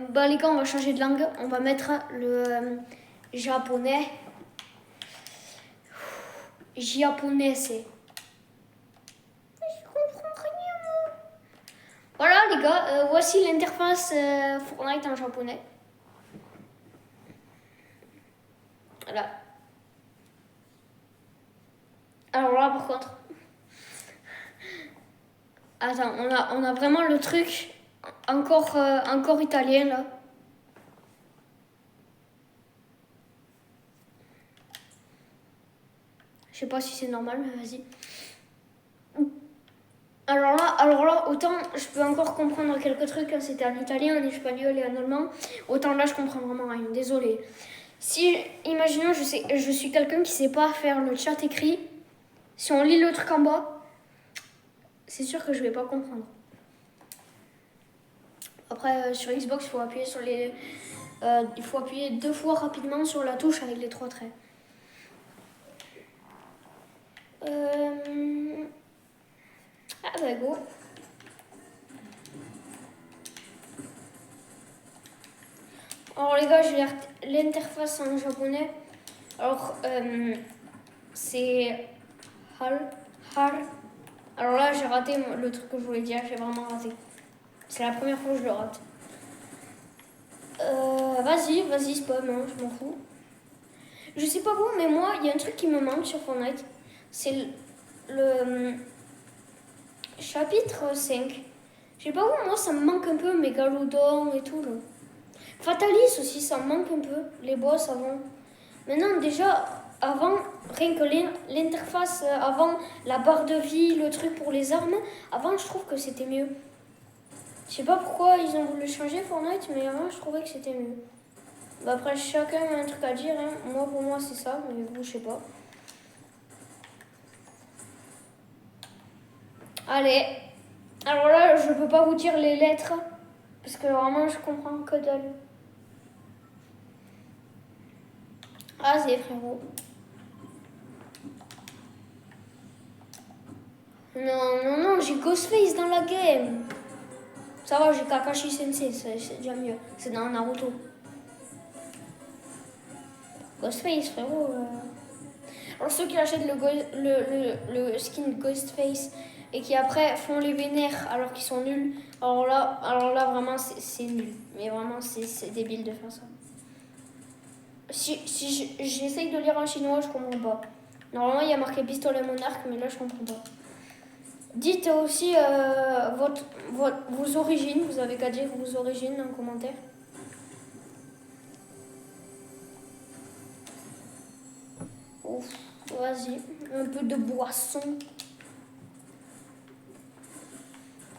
Speaker 1: Bah, les gars, on va changer de langue. On va mettre le japonais. Japonais, c'est. Je comprends rien, moi. Voilà, les gars, voici l'interface Fortnite en japonais. Voilà. Alors là, par contre. Attends, on a vraiment le truc encore italien là. Je sais pas si c'est normal, mais vas-y. Alors là, autant je peux encore comprendre quelques trucs, hein, c'était en italien, en espagnol et en allemand. Autant là, je comprends vraiment rien. Désolée. Si, imaginons, je suis quelqu'un qui sait pas faire le chat écrit. Si on lit le truc en bas, c'est sûr que je vais pas comprendre. Après, sur Xbox, il faut appuyer sur les Il faut appuyer 2 fois rapidement sur la touche avec les 3 traits. Ah bah go. Alors les gars, j'ai l'interface en japonais. Alors c'est Har. Alors là, j'ai raté le truc que je voulais dire, j'ai vraiment raté. C'est la première fois que je le rate. Vas-y, spam, hein, je m'en fous. Je sais pas vous, mais moi, il y a un truc qui me manque sur Fortnite. C'est le chapitre 5. Je sais pas vous, moi, ça me manque un peu, Mégalodon et tout. Là. Fatalis aussi, ça me manque un peu. Les boss avant. Maintenant, déjà, avant, rien que l'interface, avant la barre de vie, le truc pour les armes, avant, je trouve que c'était mieux. Je sais pas pourquoi ils ont voulu changer Fortnite, mais avant, je trouvais que c'était mieux. Bah après, chacun a un truc à dire. Hein. Moi, pour moi, c'est ça, mais vous, je sais pas. Allez. Alors là, je peux pas vous dire les lettres, parce que vraiment, je comprends que dalle. Ah, c'est frérot. Non, j'ai Ghostface dans la game. Ça va, j'ai Kakashi Sensei, c'est déjà mieux. C'est dans Naruto. Ghostface, frérot. Alors ceux qui achètent le skin Ghostface et qui après font les vénères alors qu'ils sont nuls, alors là vraiment c'est nul. Mais vraiment c'est débile de faire ça. Si j'essaye de lire en chinois, je comprends pas. Normalement il y a marqué pistolet monarque, mais là je comprends pas. Dites aussi vos origines, vous avez qu'à dire vos origines en commentaire. Ouf, vas-y, un peu de boisson.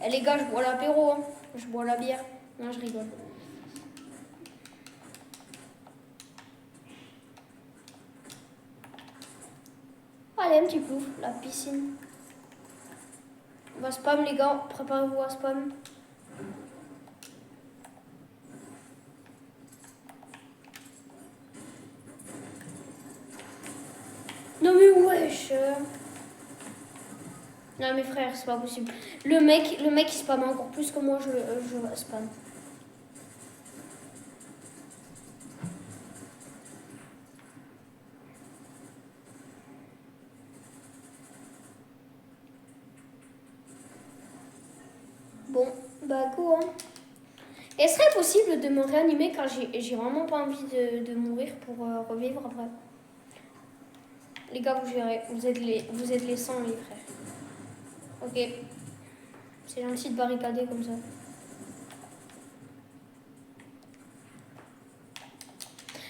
Speaker 1: Eh les gars, je bois l'apéro, hein. Je bois la bière. Non, je rigole. Allez, un petit plouf, la piscine. On va spam les gars, préparez-vous à spam. Non mais wesh. Non mes frères, c'est pas possible. Le mec il spam encore plus que moi je spam. Bon, bah go hein. Est-ce serait possible de me réanimer quand j'ai vraiment pas envie de mourir pour revivre après? Les gars, vous gérez. Vous êtes les 100 les frères. Ok. C'est gentil de barricader comme ça.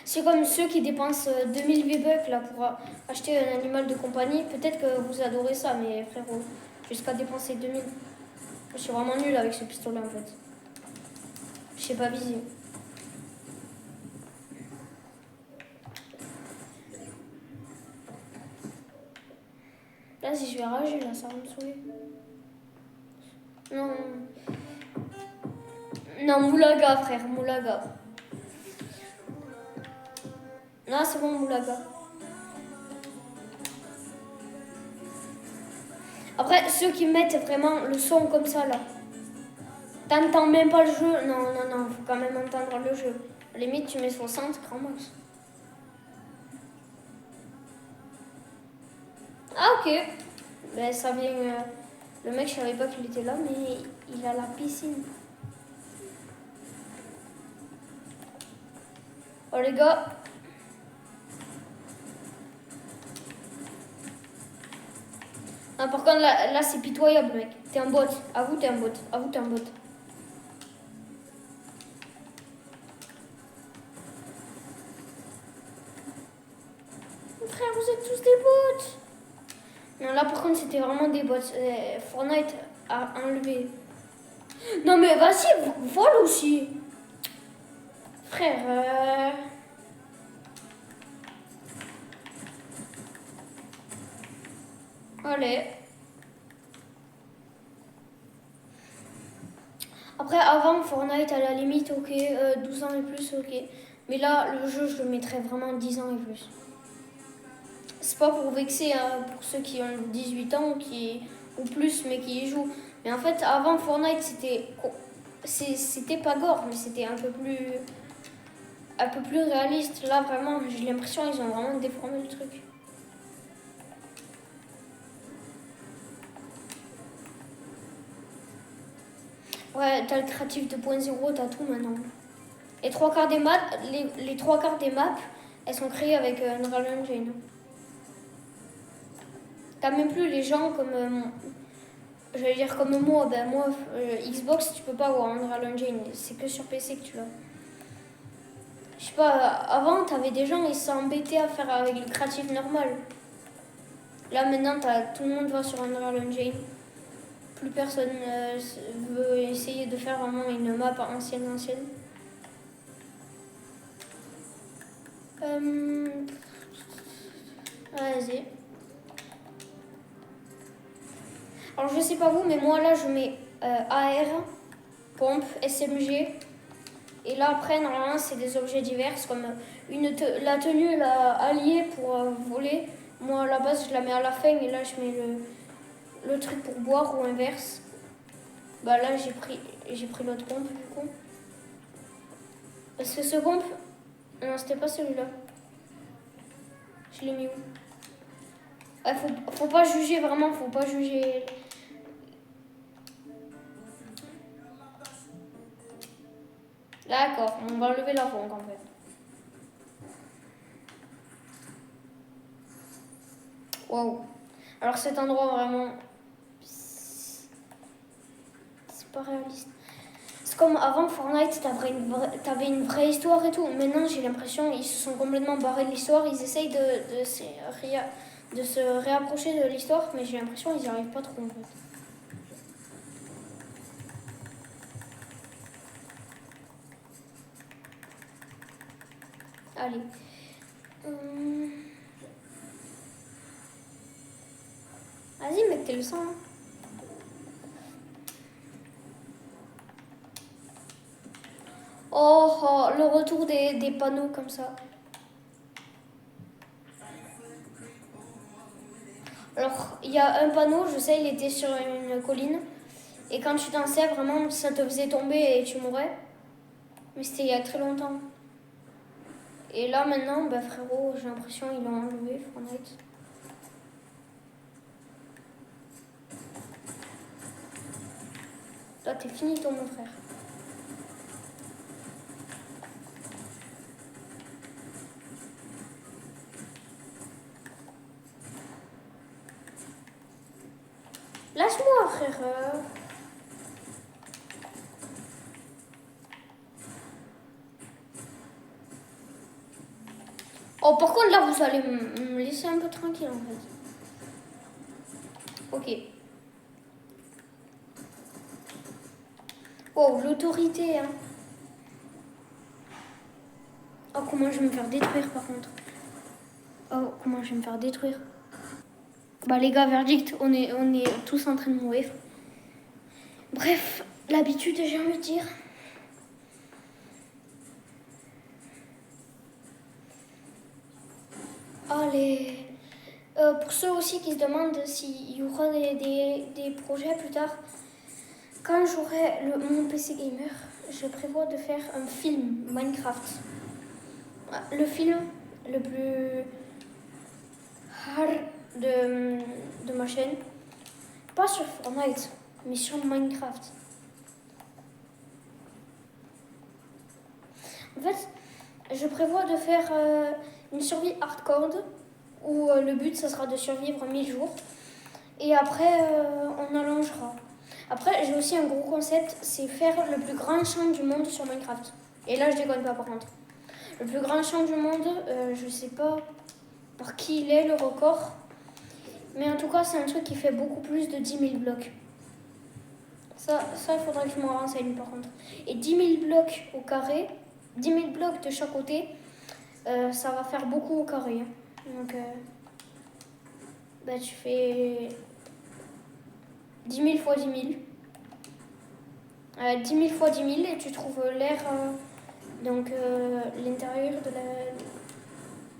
Speaker 1: C'est comme ceux qui dépensent 2000 V-Bucks là pour acheter un animal de compagnie. Peut-être que vous adorez ça, mais frérot, jusqu'à dépenser 2000. Je suis vraiment nulle avec ce pistolet en fait. Je sais pas viser. Là, si je vais rager, là, ça va me saouler. Non. Non, Moulaga, frère, Moulaga. Non, c'est bon, Moulaga. Après, ceux qui mettent vraiment le son comme ça, là. T'entends même pas le jeu. Non, faut quand même entendre le jeu. À la limite, tu mets 60, grand max. Ah, ok. Ben, ça vient... le mec, je savais pas qu'il était là, mais il a la piscine. Oh, les gars. Ah, par contre, là c'est pitoyable, mec. T'es un bot. Avoue, t'es un bot. Avoue, t'es un bot. Frère, vous êtes tous des bots. Non, là, par contre, c'était vraiment des bots. Fortnite a enlevé. Non, mais vas-y, vole aussi. Frère, Allez. Après, avant, Fortnite, à la limite, ok, 12 ans et plus, ok. Mais là, le jeu, je le mettrais vraiment 10 ans et plus. C'est pas pour vexer hein, pour ceux qui ont 18 ans ou plus, mais qui y jouent. Mais en fait, avant, Fortnite, c'était pas gore, mais c'était un peu plus réaliste. Là, vraiment, j'ai l'impression qu'ils ont vraiment déformé le truc. Ouais, t'as le créatif 2.0, t'as tout maintenant. Les trois quarts des maps, les trois quarts des maps, elles sont créées avec Unreal Engine. T'as même plus les gens comme, j'allais dire comme moi, ben moi, Xbox, tu peux pas avoir Unreal Engine, c'est que sur PC que tu l'as. Je sais pas, avant, t'avais des gens, ils s'embêtaient à faire avec le créatif normal. Là, maintenant, tout le monde va sur Unreal Engine. Plus personne veut essayer de faire vraiment une map ancienne. Vas-y. Alors, je sais pas vous, mais moi, là, je mets AR, pompe, SMG. Et là, après, normalement, c'est des objets divers, comme la tenue là, alliée pour voler. Moi, à la base, je la mets à la fin, mais là, je mets le truc pour boire ou inverse. Bah là, j'ai pris l'autre pompe, du coup. Parce que ce pompe... Non, c'était pas celui-là. Je l'ai mis où? Ouais, faut pas juger, vraiment, faut pas juger. D'accord, on va enlever la ronde, en fait. Waouh. Alors cet endroit, vraiment... C'est pas réaliste. C'est comme avant Fortnite, t'avais une vraie histoire et tout. Maintenant, j'ai l'impression qu'ils se sont complètement barrés de l'histoire. Ils essayent de se réapprocher de l'histoire, mais j'ai l'impression qu'ils n'y arrivent pas trop en fait. Allez. Vas-y, mec, t'es le sang. Hein. Oh, le retour des panneaux comme ça. Alors, il y a un panneau, je sais, il était sur une colline. Et quand tu dansais, vraiment, ça te faisait tomber et tu mourais. Mais c'était il y a très longtemps. Et là, maintenant, bah frérot, j'ai l'impression qu'ils l'ont enlevé, Fortnite. Là, t'es fini, ton mon frère. Lâche-moi, frère. Oh, par contre, là, vous allez me laisser un peu tranquille, en fait. Ok. Oh, l'autorité, hein. Oh, comment je vais me faire détruire, par contre. Oh, comment je vais me faire détruire. Bah, les gars, verdict, on est tous en train de mourir. Bref, l'habitude, j'ai envie de dire. Allez. Pour ceux aussi qui se demandent s'il y aura des projets plus tard, quand j'aurai mon PC gamer, je prévois de faire un film Minecraft. Le film le plus hard de ma chaîne, pas sur Fortnite, mais sur Minecraft. En fait, je prévois de faire une survie hardcore où le but, ça sera de survivre 1000 jours. Et après, on allongera. Après, j'ai aussi un gros concept, c'est faire le plus grand champ du monde sur Minecraft. Et là, je déconne pas par contre. Le plus grand champ du monde, je sais pas par qui il est le record. Mais en tout cas, c'est un truc qui fait beaucoup plus de 10 000 blocs. Ça il faudrait que je m'en renseigne par contre. Et 10 000 blocs au carré, 10 000 blocs de chaque côté, ça va faire beaucoup au carré. Donc, bah, tu fais 10 000 fois 10 000. 10 000 fois 10 000 et tu trouves l'air, donc l'intérieur de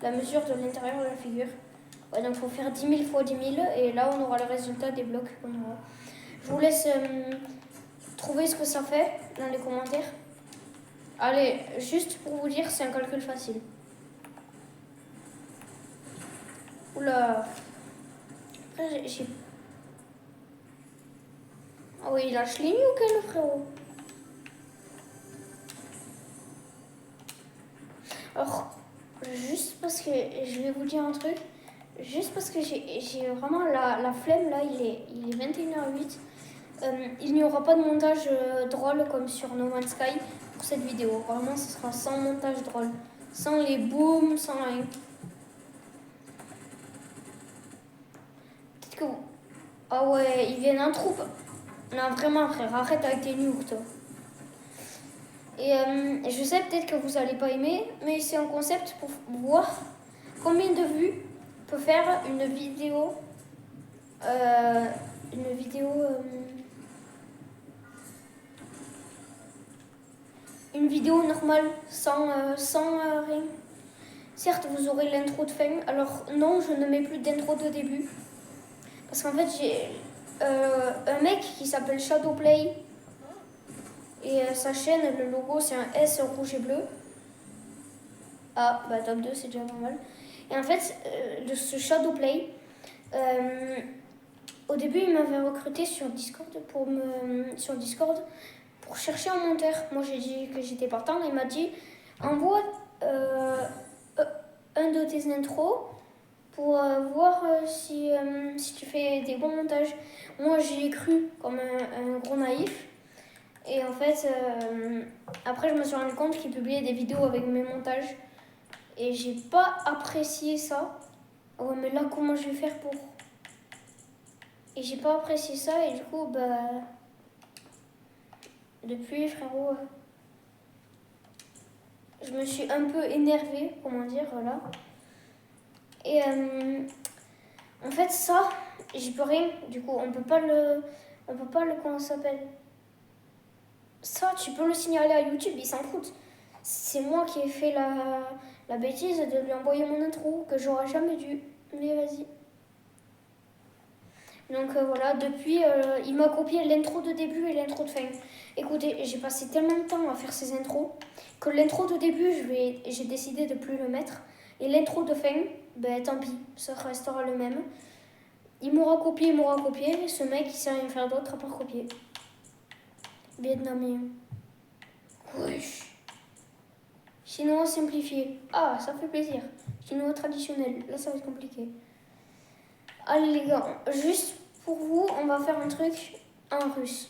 Speaker 1: la mesure de l'intérieur de la figure. Ouais, donc il faut faire 10 000 fois 10 000 et là on aura le résultat des blocs qu'on aura. Je vous laisse trouver ce que ça fait dans les commentaires. Allez, juste pour vous dire, c'est un calcul facile. Oula. Après, j'ai... Ah oui, il lâche les nues ou quel, le frérot? Alors, juste parce que je vais vous dire un truc, juste parce que j'ai vraiment la flemme, là, il est 21h08. Il n'y aura pas de montage drôle comme sur No Man's Sky pour cette vidéo. Vraiment, ce sera sans montage drôle. Sans les booms, sans rien. Peut-être que vous... Ah ouais, ils viennent en troupe. Non, vraiment, frère, arrête avec tes nuques, toi. Et je sais peut-être que vous allez pas aimer, mais c'est un concept pour voir combien de vues peut faire une vidéo. Une vidéo normale, sans rien. Certes, vous aurez l'intro de fin. Alors non, je ne mets plus d'intro de début. Parce qu'en fait, j'ai un mec qui s'appelle Shadowplay. Et sa chaîne, le logo, c'est un S rouge et bleu. Ah, bah top 2, c'est déjà pas mal. Et en fait, ce Shadowplay, au début, il m'avait recruté sur Discord pour chercher un monteur. Moi, j'ai dit que j'étais partant. Il m'a dit, envoie un de tes intros pour voir si tu fais des bons montages. Moi, j'y ai cru comme un gros naïf. Et en fait, après, je me suis rendu compte qu'il publiait des vidéos avec mes montages. Et j'ai pas apprécié ça. Ouais, mais là, comment je vais faire pour... Et j'ai pas apprécié ça, et du coup, bah... Depuis, frérot... je me suis un peu énervée, comment dire, voilà. Et en fait, ça, j'y peux rien. Du coup, on peut pas le... Comment ça s'appelle? Ça, tu peux le signaler à YouTube, ils s'en foutent. C'est moi qui ai fait la bêtise de lui envoyer mon intro, que j'aurais jamais dû. Mais vas-y. Donc voilà, depuis, il m'a copié l'intro de début et l'intro de fin. Écoutez, j'ai passé tellement de temps à faire ces intros que l'intro de début, j'ai décidé de plus le mettre. Et l'intro de fin, ben tant pis, ça restera le même. Il m'aura copié. Ce mec, il sait rien faire d'autre à part copier. Vietnamien. Wesh. Chinois simplifié. Ah, ça fait plaisir. Chinois traditionnel. Là, ça va être compliqué. Allez les gars, juste pour vous, on va faire un truc en russe.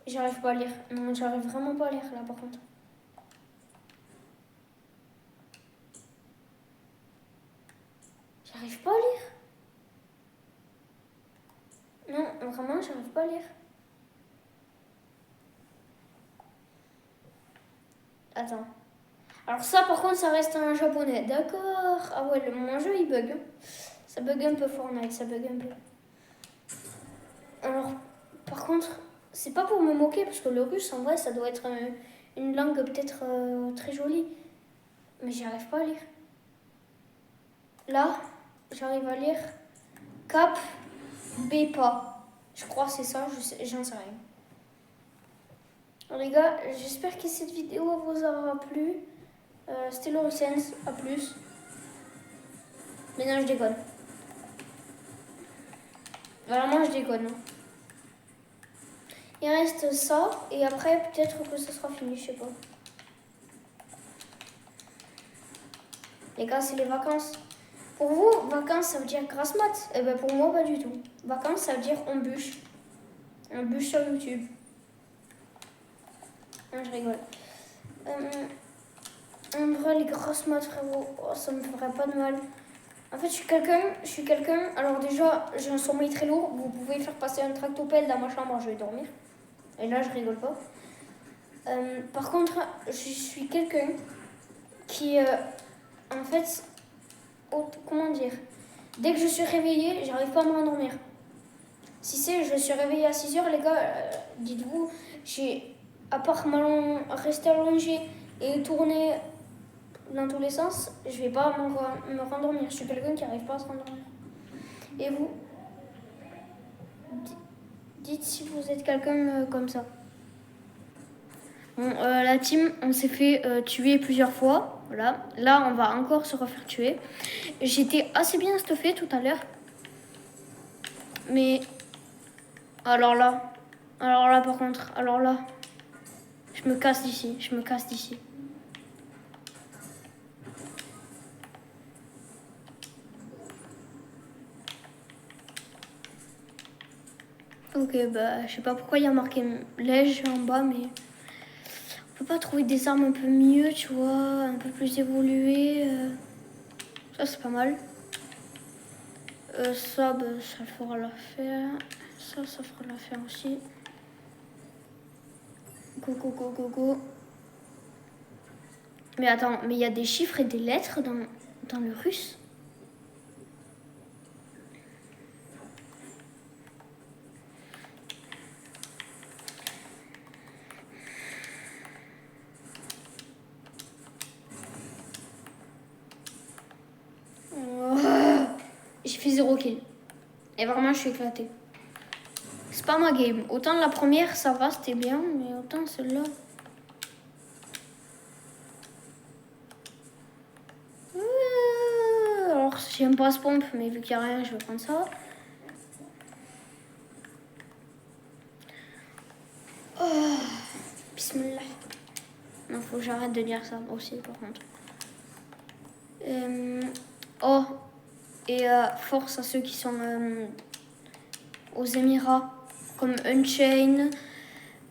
Speaker 1: J'arrive pas à lire. Non, j'arrive vraiment pas à lire là par contre. J'arrive pas à lire. Non, vraiment, j'arrive pas à lire. Attends. Alors ça par contre, ça reste en japonais. D'accord. Ah ouais, mon jeu il bug. Ça bug un peu Fortnite, ça bug un peu. Alors, par contre, c'est pas pour me moquer, parce que le russe, en vrai, ça doit être une langue peut-être très jolie. Mais j'y arrive pas à lire. Là, j'arrive à lire Cap Bepa. Je crois que c'est ça, j'en sais rien. Alors les gars, j'espère que cette vidéo vous aura plu. C'était Lauricens, à plus. Maintenant je déconne. Vraiment je déconne. Il reste ça, et après peut-être que ce sera fini, je sais pas. Les gars, c'est les vacances. Pour vous, vacances, ça veut dire grasse mat? Eh ben pour moi, pas du tout. Vacances, ça veut dire on bûche. On bûche sur YouTube. Non, je rigole. En vrai, les grasses mat, frérot, oh, ça me ferait pas de mal. En fait, je suis quelqu'un. Alors déjà, j'ai un sommeil très lourd. Vous pouvez faire passer un tractopelle dans ma chambre, je vais dormir. Et là, je rigole pas. Par contre, je suis quelqu'un qui, en fait, comment dire, dès que je suis réveillée, j'arrive pas à m'endormir. Si c'est, je me suis réveillée à 6h, les gars, dites-vous, à part rester allongée et tourner dans tous les sens, je vais pas me rendormir. Je suis quelqu'un qui n'arrive pas à se rendormir. Et vous? Dites si vous êtes quelqu'un comme ça. Bon, la team, on s'est fait tuer plusieurs fois. Voilà. Là, on va encore se refaire tuer. J'étais assez bien stuffée tout à l'heure. Mais... Alors là, par contre, je me casse d'ici. Ok, bah, je sais pas pourquoi il y a marqué lège en bas, mais on peut pas trouver des armes un peu mieux, tu vois, un peu plus évoluées. Ça, c'est pas mal. Ça, bah, ça fera l'affaire. Ça fera l'affaire aussi. Go. Mais attends, mais il y a des chiffres et des lettres dans le russe? J'ai fait 0 kill. Et vraiment, je suis éclatée. C'est pas ma game. Autant la première, ça va, c'était bien, mais autant celle-là. Alors, j'aime pas ce pompe, mais vu qu'il n'y a rien, je vais prendre ça. Oh, bismillah. Non, faut que j'arrête de dire ça aussi, par contre. Oh, et force à ceux qui sont aux Émirats, comme Unchained,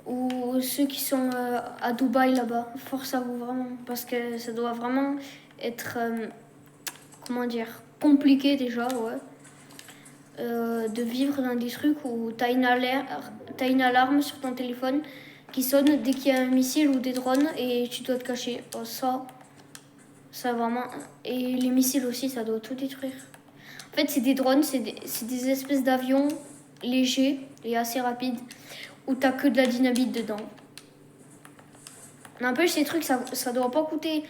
Speaker 1: ou ceux qui sont à Dubaï là-bas. Force à vous vraiment, parce que ça doit vraiment être, comment dire, compliqué déjà, ouais. De vivre dans des trucs où t'as une alarme sur ton téléphone qui sonne dès qu'il y a un missile ou des drones et tu dois te cacher. Oh, ça vraiment... Et les missiles aussi, ça doit tout détruire. En fait, c'est des drones, c'est des espèces d'avions légers et assez rapides où t'as que de la dynamite dedans. N'empêche, ces trucs, ça doit pas coûter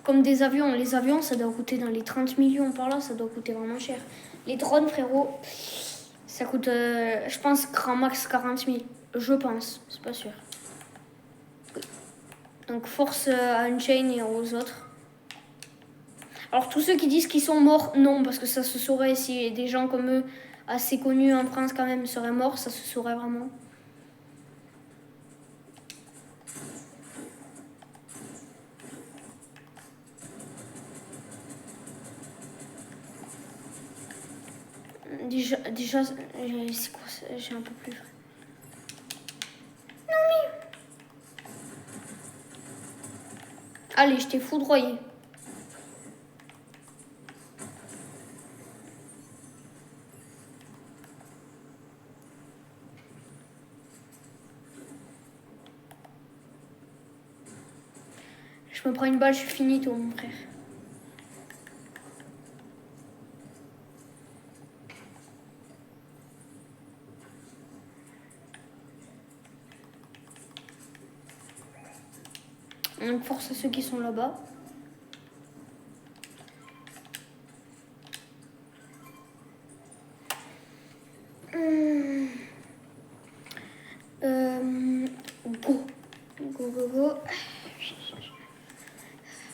Speaker 1: comme des avions. Les avions, ça doit coûter dans les 30 millions par là, ça doit coûter vraiment cher. Les drones, frérot, ça coûte, je pense, grand max 40 000. Je pense, c'est pas sûr. Donc force à Unchained et aux autres. Alors tous ceux qui disent qu'ils sont morts, non, parce que ça se saurait si des gens comme eux, assez connus en France quand même, seraient morts, ça se saurait vraiment. Déjà, c'est quoi ça? J'ai un peu plus vrai. Non mais... Allez, je t'ai foudroyé. Je me prends une balle, je suis finito, mon frère. Donc force à ceux qui sont là-bas. Go.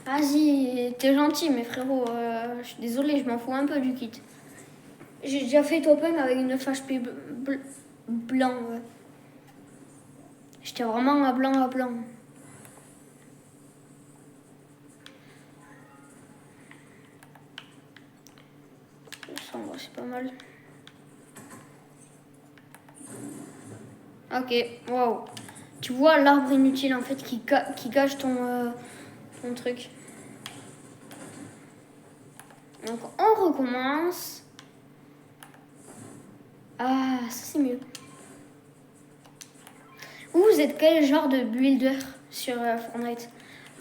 Speaker 1: Vas-y, t'es gentil, mais frérot, je suis désolée, je m'en fous un peu du kit. J'ai déjà fait top 1 avec une FHP blanc, ouais. J'étais vraiment à blanc. Ça, c'est pas mal. Ok, wow. Tu vois l'arbre inutile en fait qui gâche ton truc. Donc on recommence. Ah, ça c'est mieux. Vous êtes quel genre de builder sur Fortnite?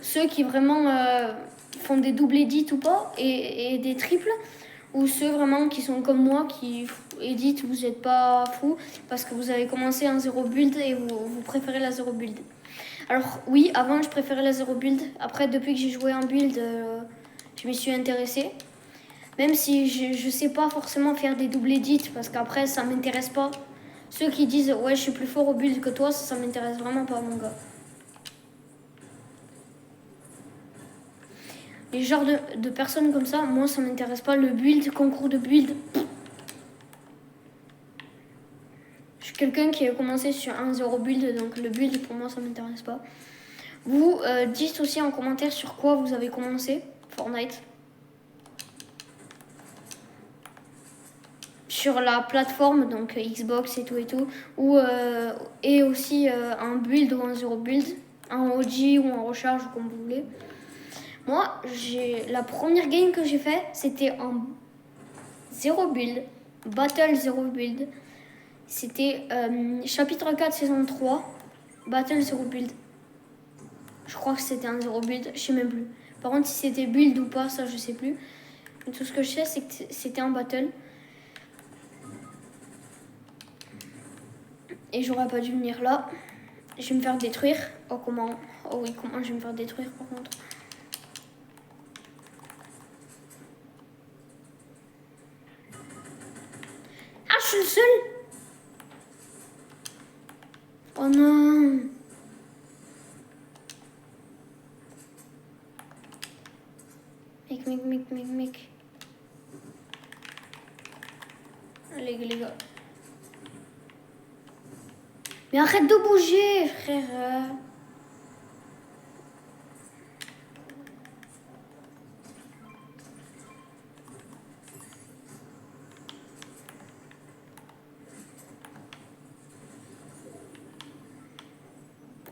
Speaker 1: Ceux qui vraiment font des doubles edits ou pas et des triples? Ou ceux vraiment qui sont comme moi qui edit, vous n'êtes pas fou parce que vous avez commencé en 0 build et vous préférez la 0 build. Alors oui, avant je préférais la 0 build. Après, depuis que j'ai joué en build, je m'y suis intéressée. Même si je sais pas forcément faire des double edits parce qu'après ça m'intéresse pas. Ceux qui disent ouais je suis plus fort au build que toi, ça m'intéresse vraiment pas mon gars. Les genres de personnes comme ça, moi ça m'intéresse pas. Le build, concours de build. Je suis quelqu'un qui a commencé sur un 0 build, donc le build pour moi ça m'intéresse pas. Vous dites aussi en commentaire sur quoi vous avez commencé Fortnite. Sur la plateforme, donc Xbox et tout, ou, et aussi un build ou un 0 build, un OG ou en recharge, comme vous voulez. Moi, la première game que j'ai fait, c'était en 0 build, Battle 0 build. C'était chapitre 4, saison 3, Battle 0 build. Je crois que c'était un 0 build, je sais même plus. Par contre, si c'était build ou pas, ça je sais plus. Mais tout ce que je sais, c'est que c'était un battle. Et j'aurais pas dû venir là. Je vais me faire détruire. Oh comment? Oh oui, comment je vais me faire détruire par contre? Ah, je suis le seul? Oh non! Mec. Les gars. Mais arrête de bouger, frère.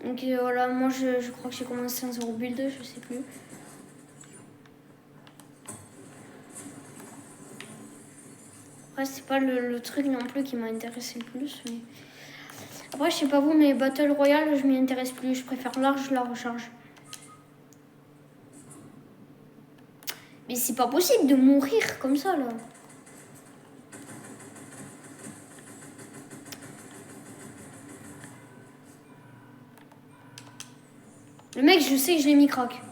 Speaker 1: Donc voilà, moi je crois que j'ai commencé un 0 build, je sais plus. Après, c'est pas le truc non plus qui m'a intéressé le plus. Mais... Après, je sais pas vous, mais Battle Royale, je m'y intéresse plus. Je préfère large la recharge. Mais c'est pas possible de mourir comme ça, là. Le mec, je sais que je l'ai mis crack.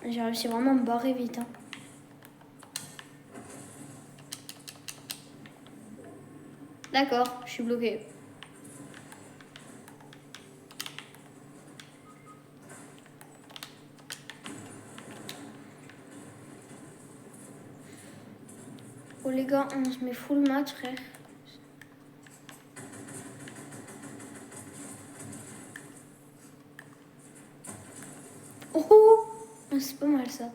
Speaker 1: J'ai réussi vraiment à me barrer vite. Hein. D'accord, je suis bloqué. Oh les gars, on se met full match, frère. Oh, c'est pas mal ça.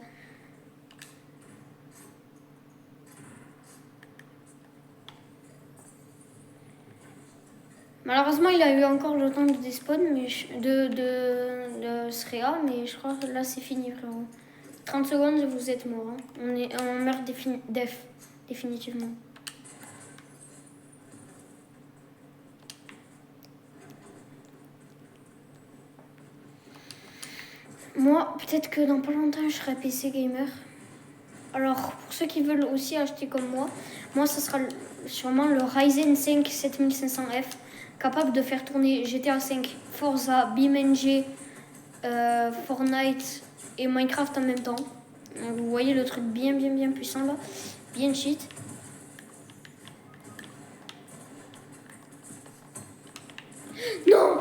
Speaker 1: Malheureusement, il a eu encore le temps de despawn, mais de Srea, mais je crois que là c'est fini, frérot. 30 secondes, vous êtes mort. Hein. On meurt définitivement. Moi, peut-être que dans pas longtemps, je serai PC gamer. Alors, pour ceux qui veulent aussi acheter comme moi, ça sera sûrement le Ryzen 5 7500F, capable de faire tourner GTA 5, Forza, BeamNG, Fortnite et Minecraft en même temps. Donc, vous voyez le truc bien puissant là, bien cheat. Non,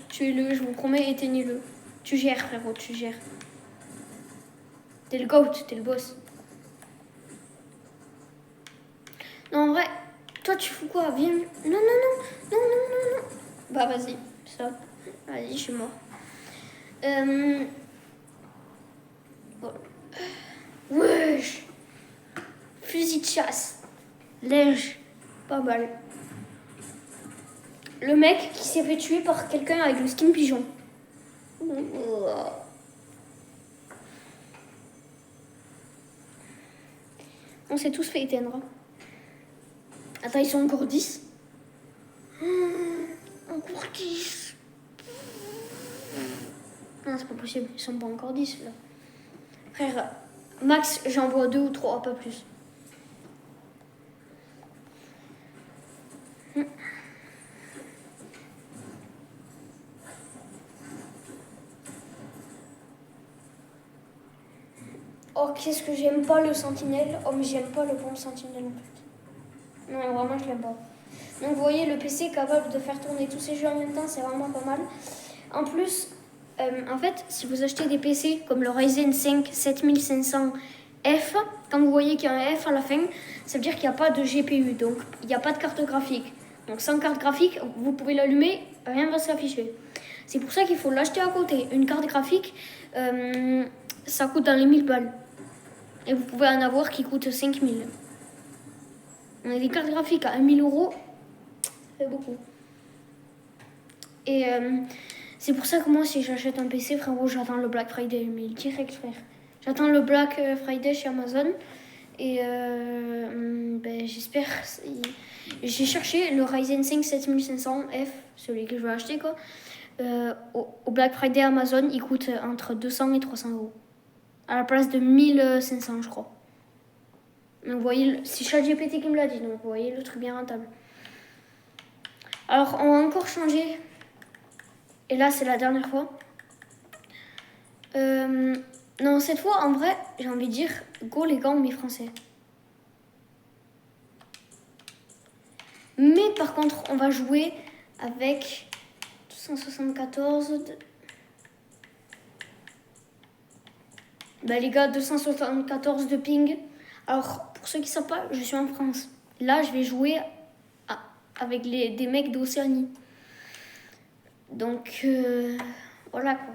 Speaker 1: tuez-le, je vous promets, éteignez-le. Tu gères, frérot, tu gères. T'es le GOAT, t'es le boss. Non, en vrai, toi tu fous quoi? Viens. Non. Bah vas-y, ça. Vas-y, je suis mort. Bon. Wesh. Fusil de chasse. Lège. Pas mal. Le mec qui s'est fait tuer par quelqu'un avec le skin pigeon. On s'est tous fait éteindre. Attends, ils sont encore 10. 10. Non, c'est pas possible. Ils sont pas encore 10 là. Frère, max, j'en vois 2 ou 3, pas plus. Oh, qu'est-ce que j'aime pas le sentinelle. Oh, mais j'aime pas le bon sentinelle en fait. Non, vraiment, je l'aime pas. Donc, vous voyez, le PC est capable de faire tourner tous ces jeux en même temps, c'est vraiment pas mal. En plus, en fait, si vous achetez des PC comme le Ryzen 5 7500F, quand vous voyez qu'il y a un F à la fin, ça veut dire qu'il n'y a pas de GPU, donc il n'y a pas de carte graphique. Donc sans carte graphique, vous pouvez l'allumer, rien ne va s'afficher. C'est pour ça qu'il faut l'acheter à côté. Une carte graphique, ça coûte dans les 1000 balles. Et vous pouvez en avoir qui coûtent 5000. On a des cartes graphiques à 1000 €, c'est beaucoup. Et c'est pour ça que moi, si j'achète un PC, frérot, j'attends le Black Friday, mais direct, frère. J'attends le Black Friday chez Amazon. Et j'espère. J'ai cherché le Ryzen 5 7500F, celui que je vais acheter, quoi. Au Black Friday Amazon, il coûte entre 200 et 300 €. À la place de 1500, je crois. Donc, vous voyez, c'est ChatGPT qui me l'a dit, donc vous voyez le truc bien rentable. Alors, on va encore changer. Et là, c'est la dernière fois. Non, cette fois, en vrai, j'ai envie de dire, go les gars, on met français. Mais par contre, on va jouer avec 274. Bah les gars, 274 de ping. Alors, pour ceux qui ne savent pas, je suis en France. Là, je vais jouer avec des mecs d'Océanie. Donc, voilà quoi.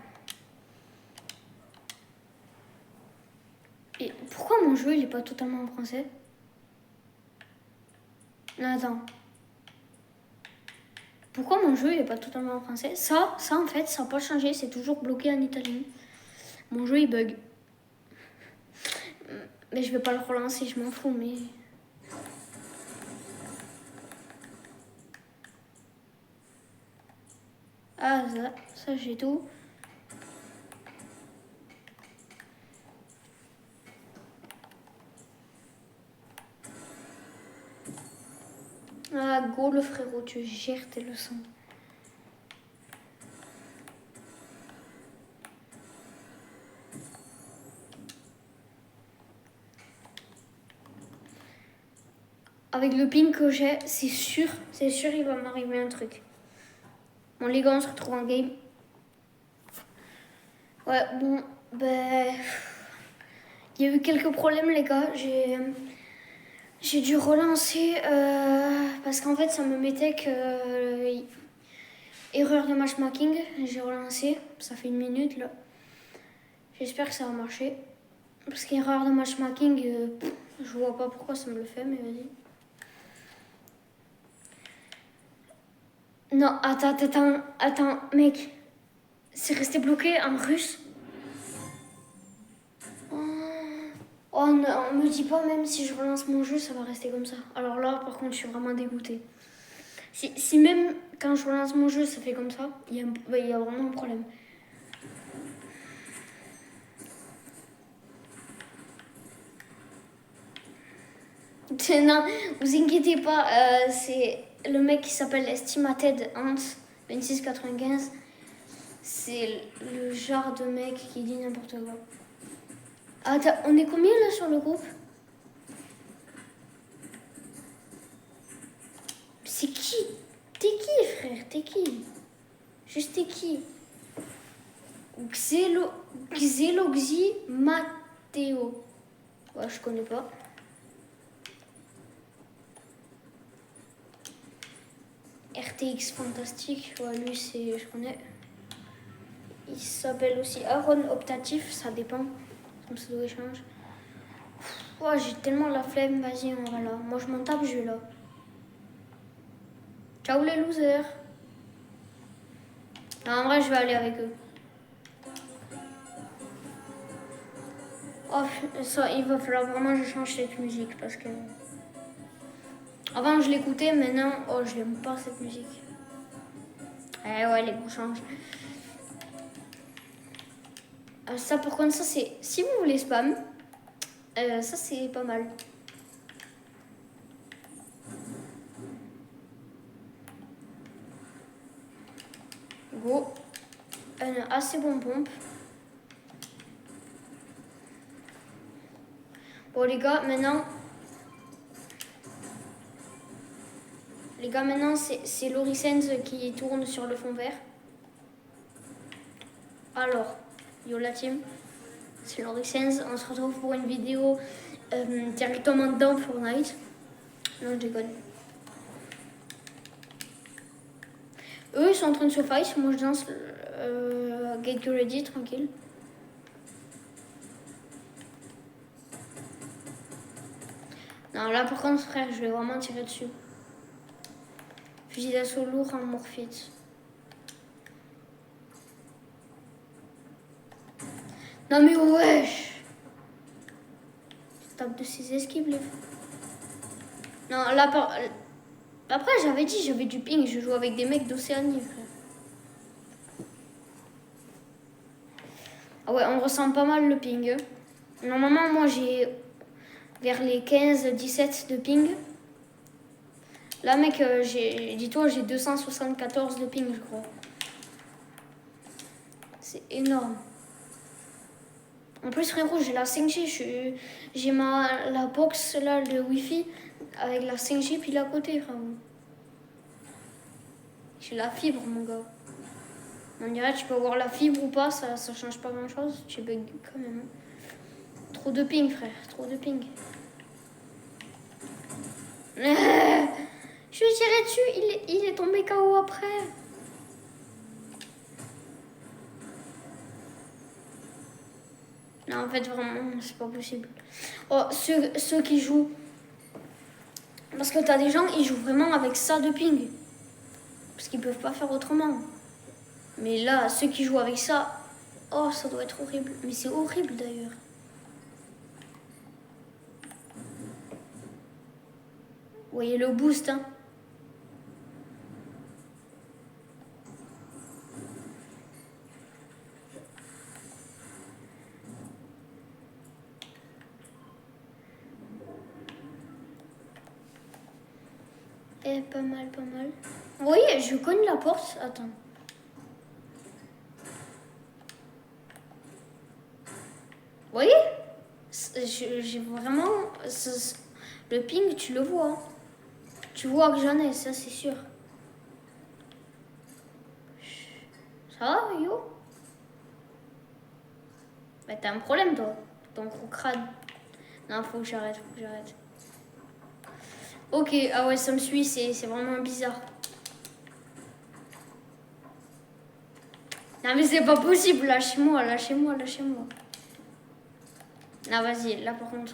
Speaker 1: Et pourquoi mon jeu, il n'est pas totalement en français? Non, attends. Pourquoi mon jeu, il n'est pas totalement en français? Ça, en fait, ça n'a pas changé. C'est toujours bloqué en italien. Mon jeu, il bug. Mais je vais pas le relancer, je m'en fous, mais... Ah, ça j'ai tout. Ah, go le frérot, tu gères tes leçons. Avec le ping que j'ai, c'est sûr, il va m'arriver un truc. Bon, les gars, on se retrouve en game. Ouais, bon, ben... Il y a eu quelques problèmes, les gars. J'ai dû relancer parce qu'en fait, ça me mettait que... erreur de matchmaking. J'ai relancé. Ça fait 1 minute, là. J'espère que ça va marcher. Parce qu'erreur de matchmaking, je vois pas pourquoi ça me le fait, mais vas-y. Non, attends, mec. C'est resté bloqué en russe. Oh non, me dis pas, même si je relance mon jeu, ça va rester comme ça. Alors là, par contre, je suis vraiment dégoûtée. Si même quand je relance mon jeu, ça fait comme ça, il y a vraiment un problème. Non, vous inquiétez pas, c'est le mec qui s'appelle Estimated Ants 2695. C'est le genre de mec qui dit n'importe quoi. Attends, on est combien là sur le groupe? C'est qui? T'es qui, frère? T'es qui? Juste t'es qui? Xeloxy Matteo. Ouais, je connais pas. RTX Fantastique. Ouais, lui, je connais. Il s'appelle aussi Aaron Optatif, ça dépend. Comme ça doit échanger. Ouais, j'ai tellement la flemme, vas-y, on va là. Moi, je m'en tape, je vais là. Ciao les losers. Non, en vrai, je vais aller avec eux. Oh, ça, il va falloir vraiment que je change cette musique parce que... Avant, je l'écoutais, maintenant, oh, je l'aime pas cette musique. Eh ouais, les goûts changent. Ça, par contre, ça, c'est... Si vous voulez spam, ça, c'est pas mal. Go. Un assez bon pompe. Bon, les gars, maintenant... c'est l'Orisense qui tourne sur le fond vert. Alors, yo la team, c'est l'Orisense. On se retrouve pour une vidéo directement dans Fortnite. Non, je déconne. Eux, ils sont en train de se fight. Moi, je danse Get You Ready, tranquille. Non, là, par contre, frère, je vais vraiment tirer dessus. Fusil d'assaut lourd en morphite. Non, mais wesh! Je tape de ses esquives, les... Non, là, après, j'avais dit, j'avais du ping. Je joue avec des mecs d'Océanie, frère. Ah ouais, on ressent pas mal le ping. Normalement, moi, j'ai vers les 15-17 de ping. Là, mec, dis-toi, j'ai 274 de ping, je crois. C'est énorme. En plus, frérot, j'ai la 5G. J'ai la box, là, le Wi-Fi, avec la 5G pile à côté, frérot. J'ai la fibre, mon gars. On dirait tu peux avoir la fibre ou pas, ça change pas grand-chose. Tu bug quand même. Trop de ping, frère. Trop de ping. Je lui ai tiré dessus. Il est tombé KO après. Non, en fait, vraiment, c'est pas possible. Oh, ceux qui jouent... Parce que t'as des gens, ils jouent vraiment avec ça de ping. Parce qu'ils peuvent pas faire autrement. Mais là, ceux qui jouent avec ça... Oh, ça doit être horrible. Mais c'est horrible, d'ailleurs. Vous voyez le boost, hein. Eh, pas mal, pas mal. Vous voyez, je cogne la porte. Attends. Vous voyez? J'ai vraiment... Le ping, tu le vois. Tu vois que j'en ai, ça c'est sûr. Ça va, yo? Bah t'as un problème, toi. Ton gros crâne. Non, faut que j'arrête, Ok, ah ouais, ça me suit, c'est vraiment bizarre. Non mais c'est pas possible, lâchez-moi. Non, vas-y, là par contre.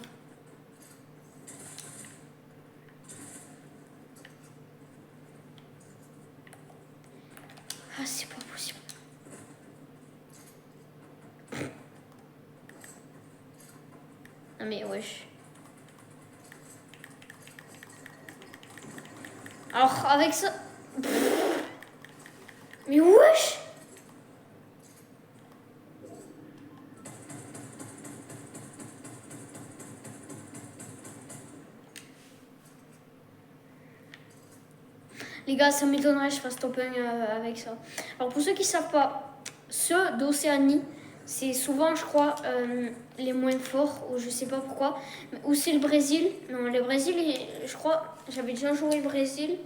Speaker 1: Ah, c'est pas possible. Non mais wesh. Alors, avec ça... Mais wesh! Les gars, ça m'étonnerait que je fasse top 1 avec ça. Alors pour ceux qui ne savent pas, ceux d'Océanie, c'est souvent, je crois, les moins forts, ou je sais pas pourquoi. Ou c'est le Brésil. Non, le Brésil, je crois, j'avais déjà joué le Brésil.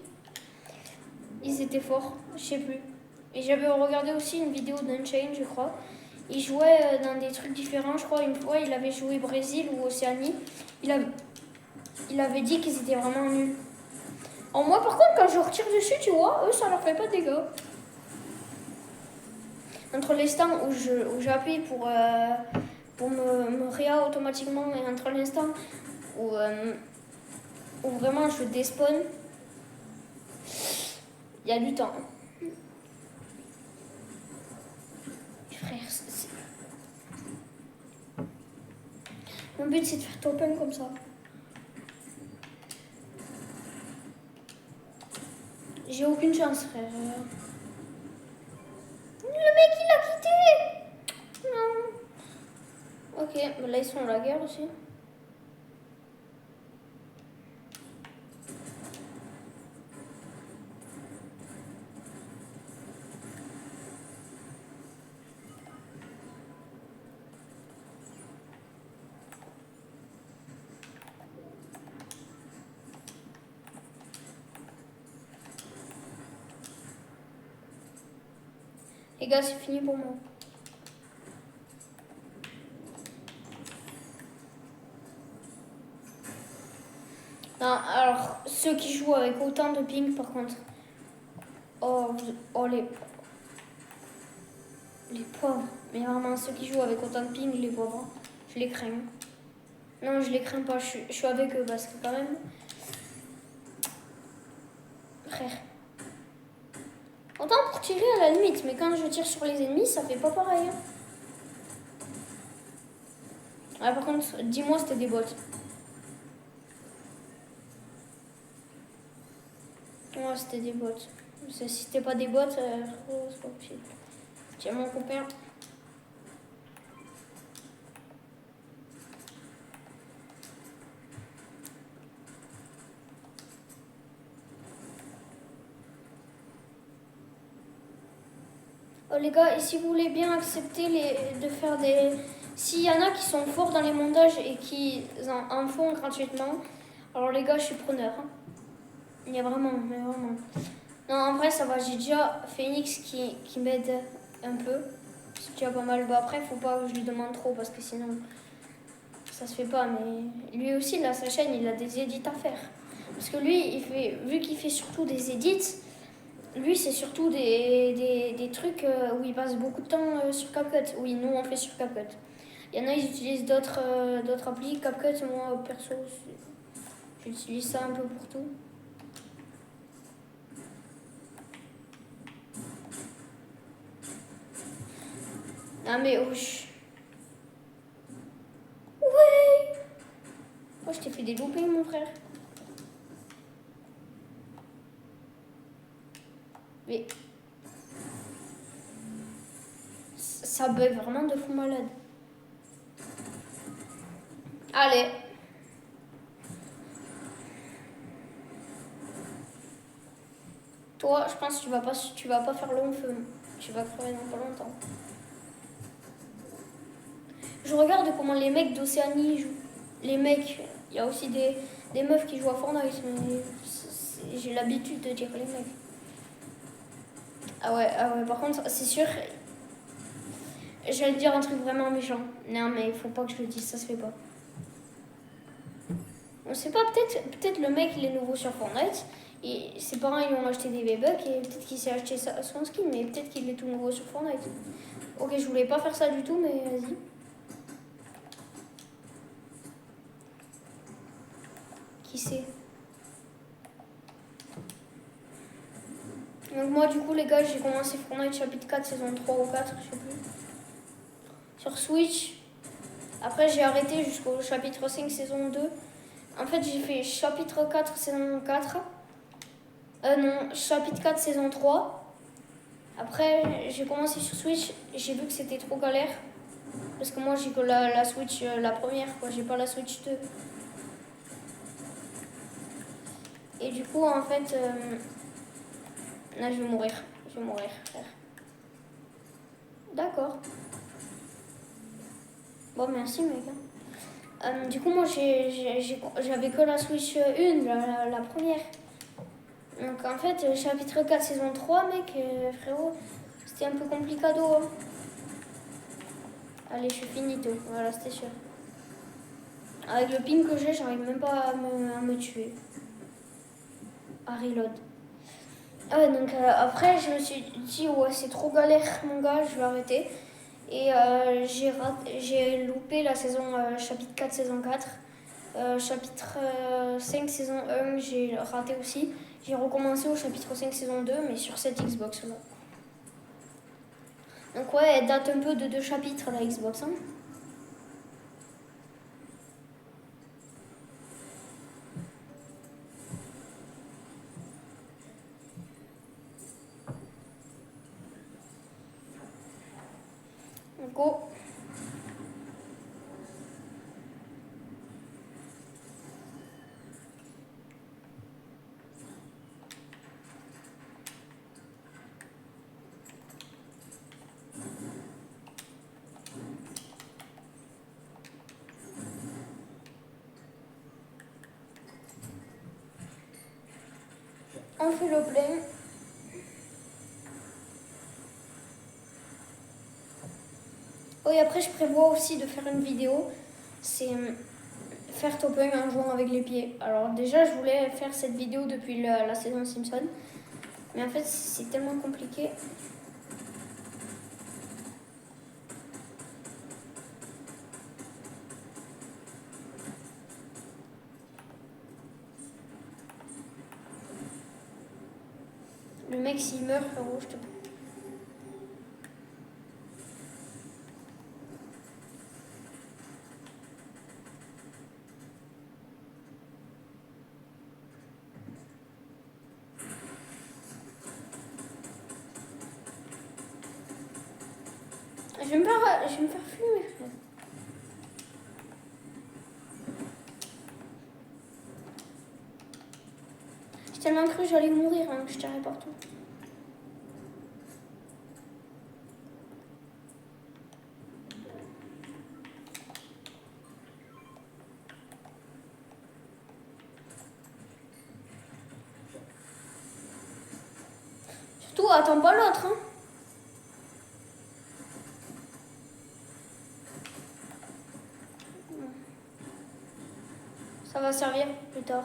Speaker 1: Ils étaient forts, je sais plus. Et j'avais regardé aussi une vidéo d'Unchained, je crois. Il jouait dans des trucs différents, je crois. Une fois, il avait joué Brésil ou Océanie. Il avait dit qu'ils étaient vraiment nuls. En moi, par contre, quand je retire dessus, tu vois, eux, ça leur fait pas de dégâts. Entre l'instant où j'appuie pour me réa automatiquement et entre l'instant où vraiment je despawn, il y a du temps. Frère, mon but c'est de faire top 1 comme ça. J'ai aucune chance, frère. Le mec, il a quitté. Non. Ok, bah là, ils sont à la guerre aussi. Les gars, c'est fini pour moi. Non, alors, ceux qui jouent avec autant de ping, par contre. Oh, les pauvres. Mais vraiment, ceux qui jouent avec autant de ping, les pauvres, je les crains. Non, je les crains pas, je suis avec eux parce que quand même... Frère. Autant pour tirer à la limite, mais quand je tire sur les ennemis, ça fait pas pareil. Hein. Ah, par contre, dis-moi c'était des bots. Ouais, c'était des bots. Si c'était pas des bots, c'est pas possible. Tiens, mon copain. Oh, les gars, et si vous voulez bien accepter de faire des... S'il y en a qui sont forts dans les montages et qui en font gratuitement, alors les gars, je suis preneur. Hein. Il y a vraiment, mais vraiment. Non, en vrai, ça va. J'ai déjà Phoenix qui m'aide un peu. C'est déjà pas mal. Bah, après, faut pas que je lui demande trop parce que sinon, ça se fait pas. Mais lui aussi, là, sa chaîne, il a des édits à faire. Parce que lui, vu qu'il fait surtout des édits, lui, c'est surtout des trucs où il passe beaucoup de temps sur CapCut. Oui, nous, on fait sur CapCut. Il y en a, ils utilisent d'autres applis. CapCut, moi, perso, j'utilise ça un peu pour tout. Ah mais wesh. Ouais. Oh, je t'ai fait des loopings, mon frère. Mais... ça bug vraiment de fou malade. Allez. Toi, je pense que tu vas pas faire long feu. Tu vas crever dans pas longtemps. Je regarde comment les mecs d'Océanie jouent. Les mecs, il y a aussi des meufs qui jouent à Fortnite, mais j'ai l'habitude de dire les mecs. Ah ouais, par contre, c'est sûr, j'allais dire un truc vraiment méchant. Non, mais il faut pas que je le dise, ça se fait pas. On sait pas, peut-être le mec il est nouveau sur Fortnite, et ses parents ils lui ont acheté des V-Bucks, et peut-être qu'il s'est acheté son skin, mais peut-être qu'il est tout nouveau sur Fortnite. Ok, je voulais pas faire ça du tout, mais vas-y. Qui sait? Donc moi du coup les gars, j'ai commencé Fortnite chapitre 4, saison 3 ou 4, je sais plus. Sur Switch. Après j'ai arrêté jusqu'au chapitre 5, saison 2. En fait j'ai fait chapitre 4, saison 4. Non, chapitre 4, saison 3. Après j'ai commencé sur Switch, j'ai vu que c'était trop galère. Parce que moi j'ai que la Switch, la première quoi, j'ai pas la Switch 2. Et du coup en fait... là je vais mourir, frère. D'accord. Bon, merci, mec. Du coup, moi, j'avais que la Switch 1, la première. Donc, en fait, chapitre 4, saison 3, mec, frérot, c'était un peu complicado. Hein. Allez, je suis finito. Voilà, c'était sûr. Avec le ping que j'ai, j'arrive même pas à me tuer. À reload. Ah ouais, donc après, je me suis dit, ouais, c'est trop galère, mon gars, je vais arrêter. Et j'ai loupé la saison chapitre 4, saison 4. Chapitre 5, saison 1, j'ai raté aussi. J'ai recommencé au chapitre 5, saison 2, mais sur cette Xbox là. Donc ouais, elle date un peu de 2 chapitres la Xbox. Hein. coco. On fait le plein. Oui, après, je prévois aussi de faire une vidéo. C'est faire topping en jouant avec les pieds. Alors déjà, je voulais faire cette vidéo depuis la saison Simpson. Mais en fait, c'est tellement compliqué. Le mec, s'il meurt, frérot, je te... Je vais me faire fumer, frère. J'ai tellement cru que j'allais mourir, hein, que je tirais partout. Surtout, attends pas l'autre, hein. Ça va servir plus tard.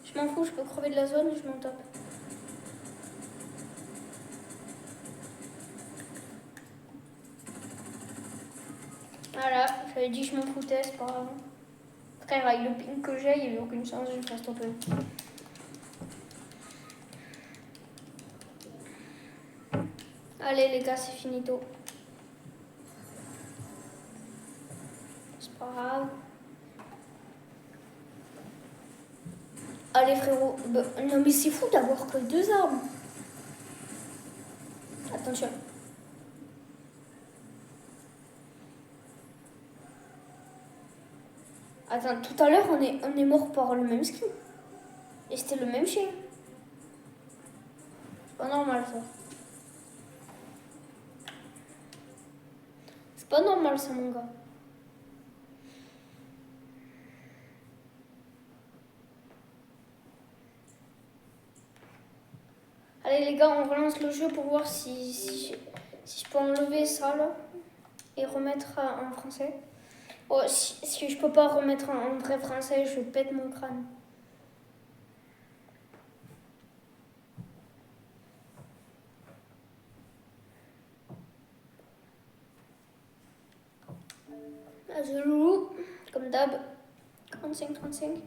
Speaker 1: Je m'en fous, je peux crever de la zone et je m'en tape. Voilà, j'avais dit que je m'en foutais, c'est pas grave. Frère, avec le ping que j'ai, il n'y avait aucune chance que je me fasse topper. Allez les gars, c'est finito. C'est pas grave. Allez frérot, non mais c'est fou d'avoir que 2 armes. Attention. Attends, tout à l'heure on est mort par le même skin. Et c'était le même chien. C'est pas normal ça. C'est pas normal ça mon gars. Allez les gars, on relance le jeu pour voir si je peux enlever ça là et remettre en français. Oh, si je peux pas remettre en vrai français, je pète mon crâne. Je loue, comme d'hab, 45-35.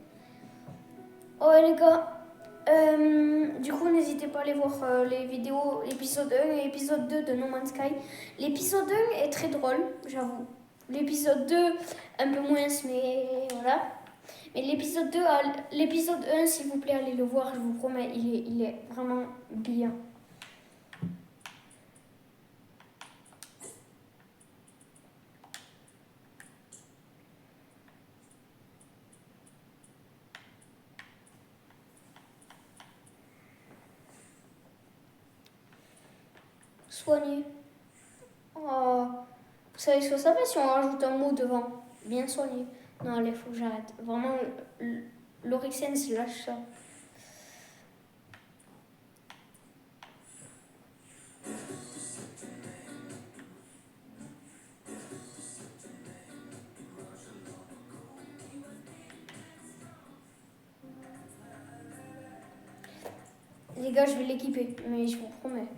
Speaker 1: Oh les gars, du coup n'hésitez pas à aller voir les vidéos, l'épisode 1 et l'épisode 2 de No Man's Sky. L'épisode 1 est très drôle, j'avoue. L'épisode 2, un peu moins, mais voilà. Mais l'épisode 1, s'il vous plaît, allez le voir, je vous promets, il est vraiment bien. Soigné. Oh. Vous savez ce que ça fait si on rajoute un mot devant? Bien soigné. Non, allez, faut que j'arrête. Vraiment, l'Orixens lâche ça. Les gars, je vais l'équiper, mais je vous promets.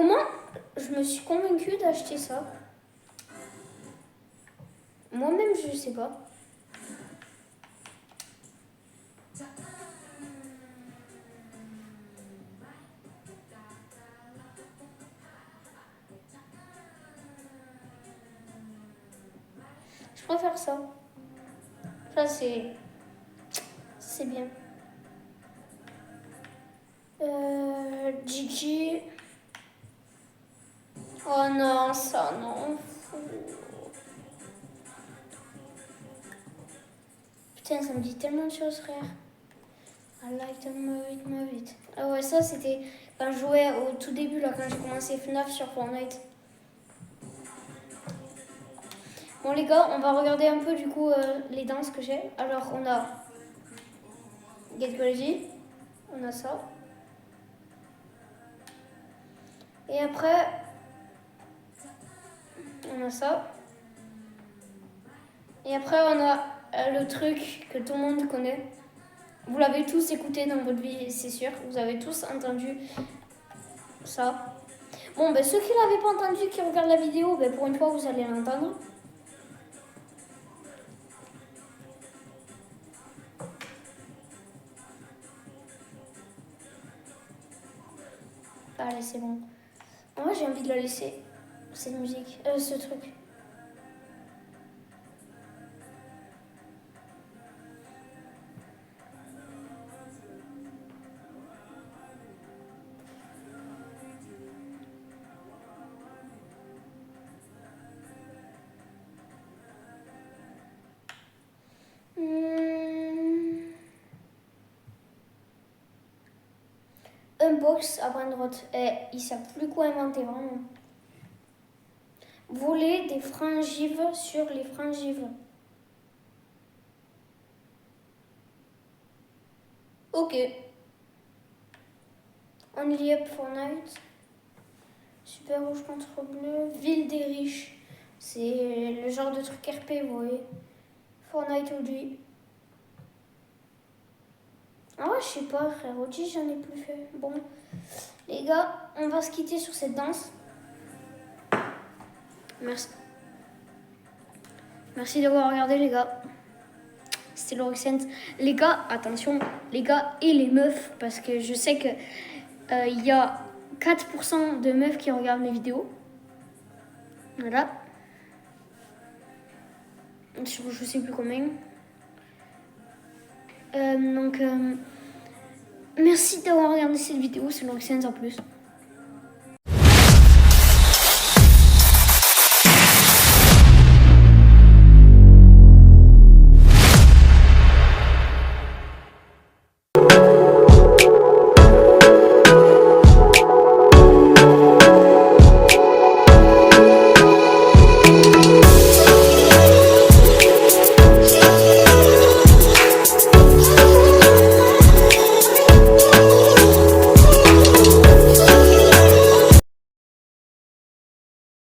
Speaker 1: Comment je me suis convaincue d'acheter ça? Moi-même, je sais pas. Je préfère ça. Ça, c'est bien. Gigi. Oh non, ça, non. Putain, ça me dit tellement de choses, frère. I like to move it. Ah ouais, ça, c'était quand je jouais au tout début, là, quand j'ai commencé FNAF sur Fortnite. Bon, les gars, on va regarder un peu, du coup, les danses que j'ai. Alors, on a Get Crazy. On a ça. Et après, on a ça. Et après, on a le truc que tout le monde connaît. Vous l'avez tous écouté dans votre vie, c'est sûr. Vous avez tous entendu ça. Bon, ben, ceux qui ne l'avaient pas entendu, qui regardent la vidéo, ben, pour une fois, vous allez l'entendre. Allez, c'est bon. Moi, j'ai envie de la laisser, cette musique, ce truc. Unbox à Brandrot. Il ne savent plus quoi inventer, vraiment. Voler des frangives sur les frangives. Ok. Only Up Fortnite. Super rouge contre bleu. Ville des riches. C'est le genre de truc RP, vous voyez. Fortnite OG. Ah ouais, je sais pas, frère. OG, j'en ai plus fait. Bon. Les gars, on va se quitter sur cette danse. Merci. Merci d'avoir regardé, les gars. C'était Lorixent. Les gars, attention, les gars et les meufs, parce que je sais que il y a 4% de meufs qui regardent mes vidéos. Voilà. Je sais plus combien. Donc, merci d'avoir regardé cette vidéo. C'est Lorixent en plus.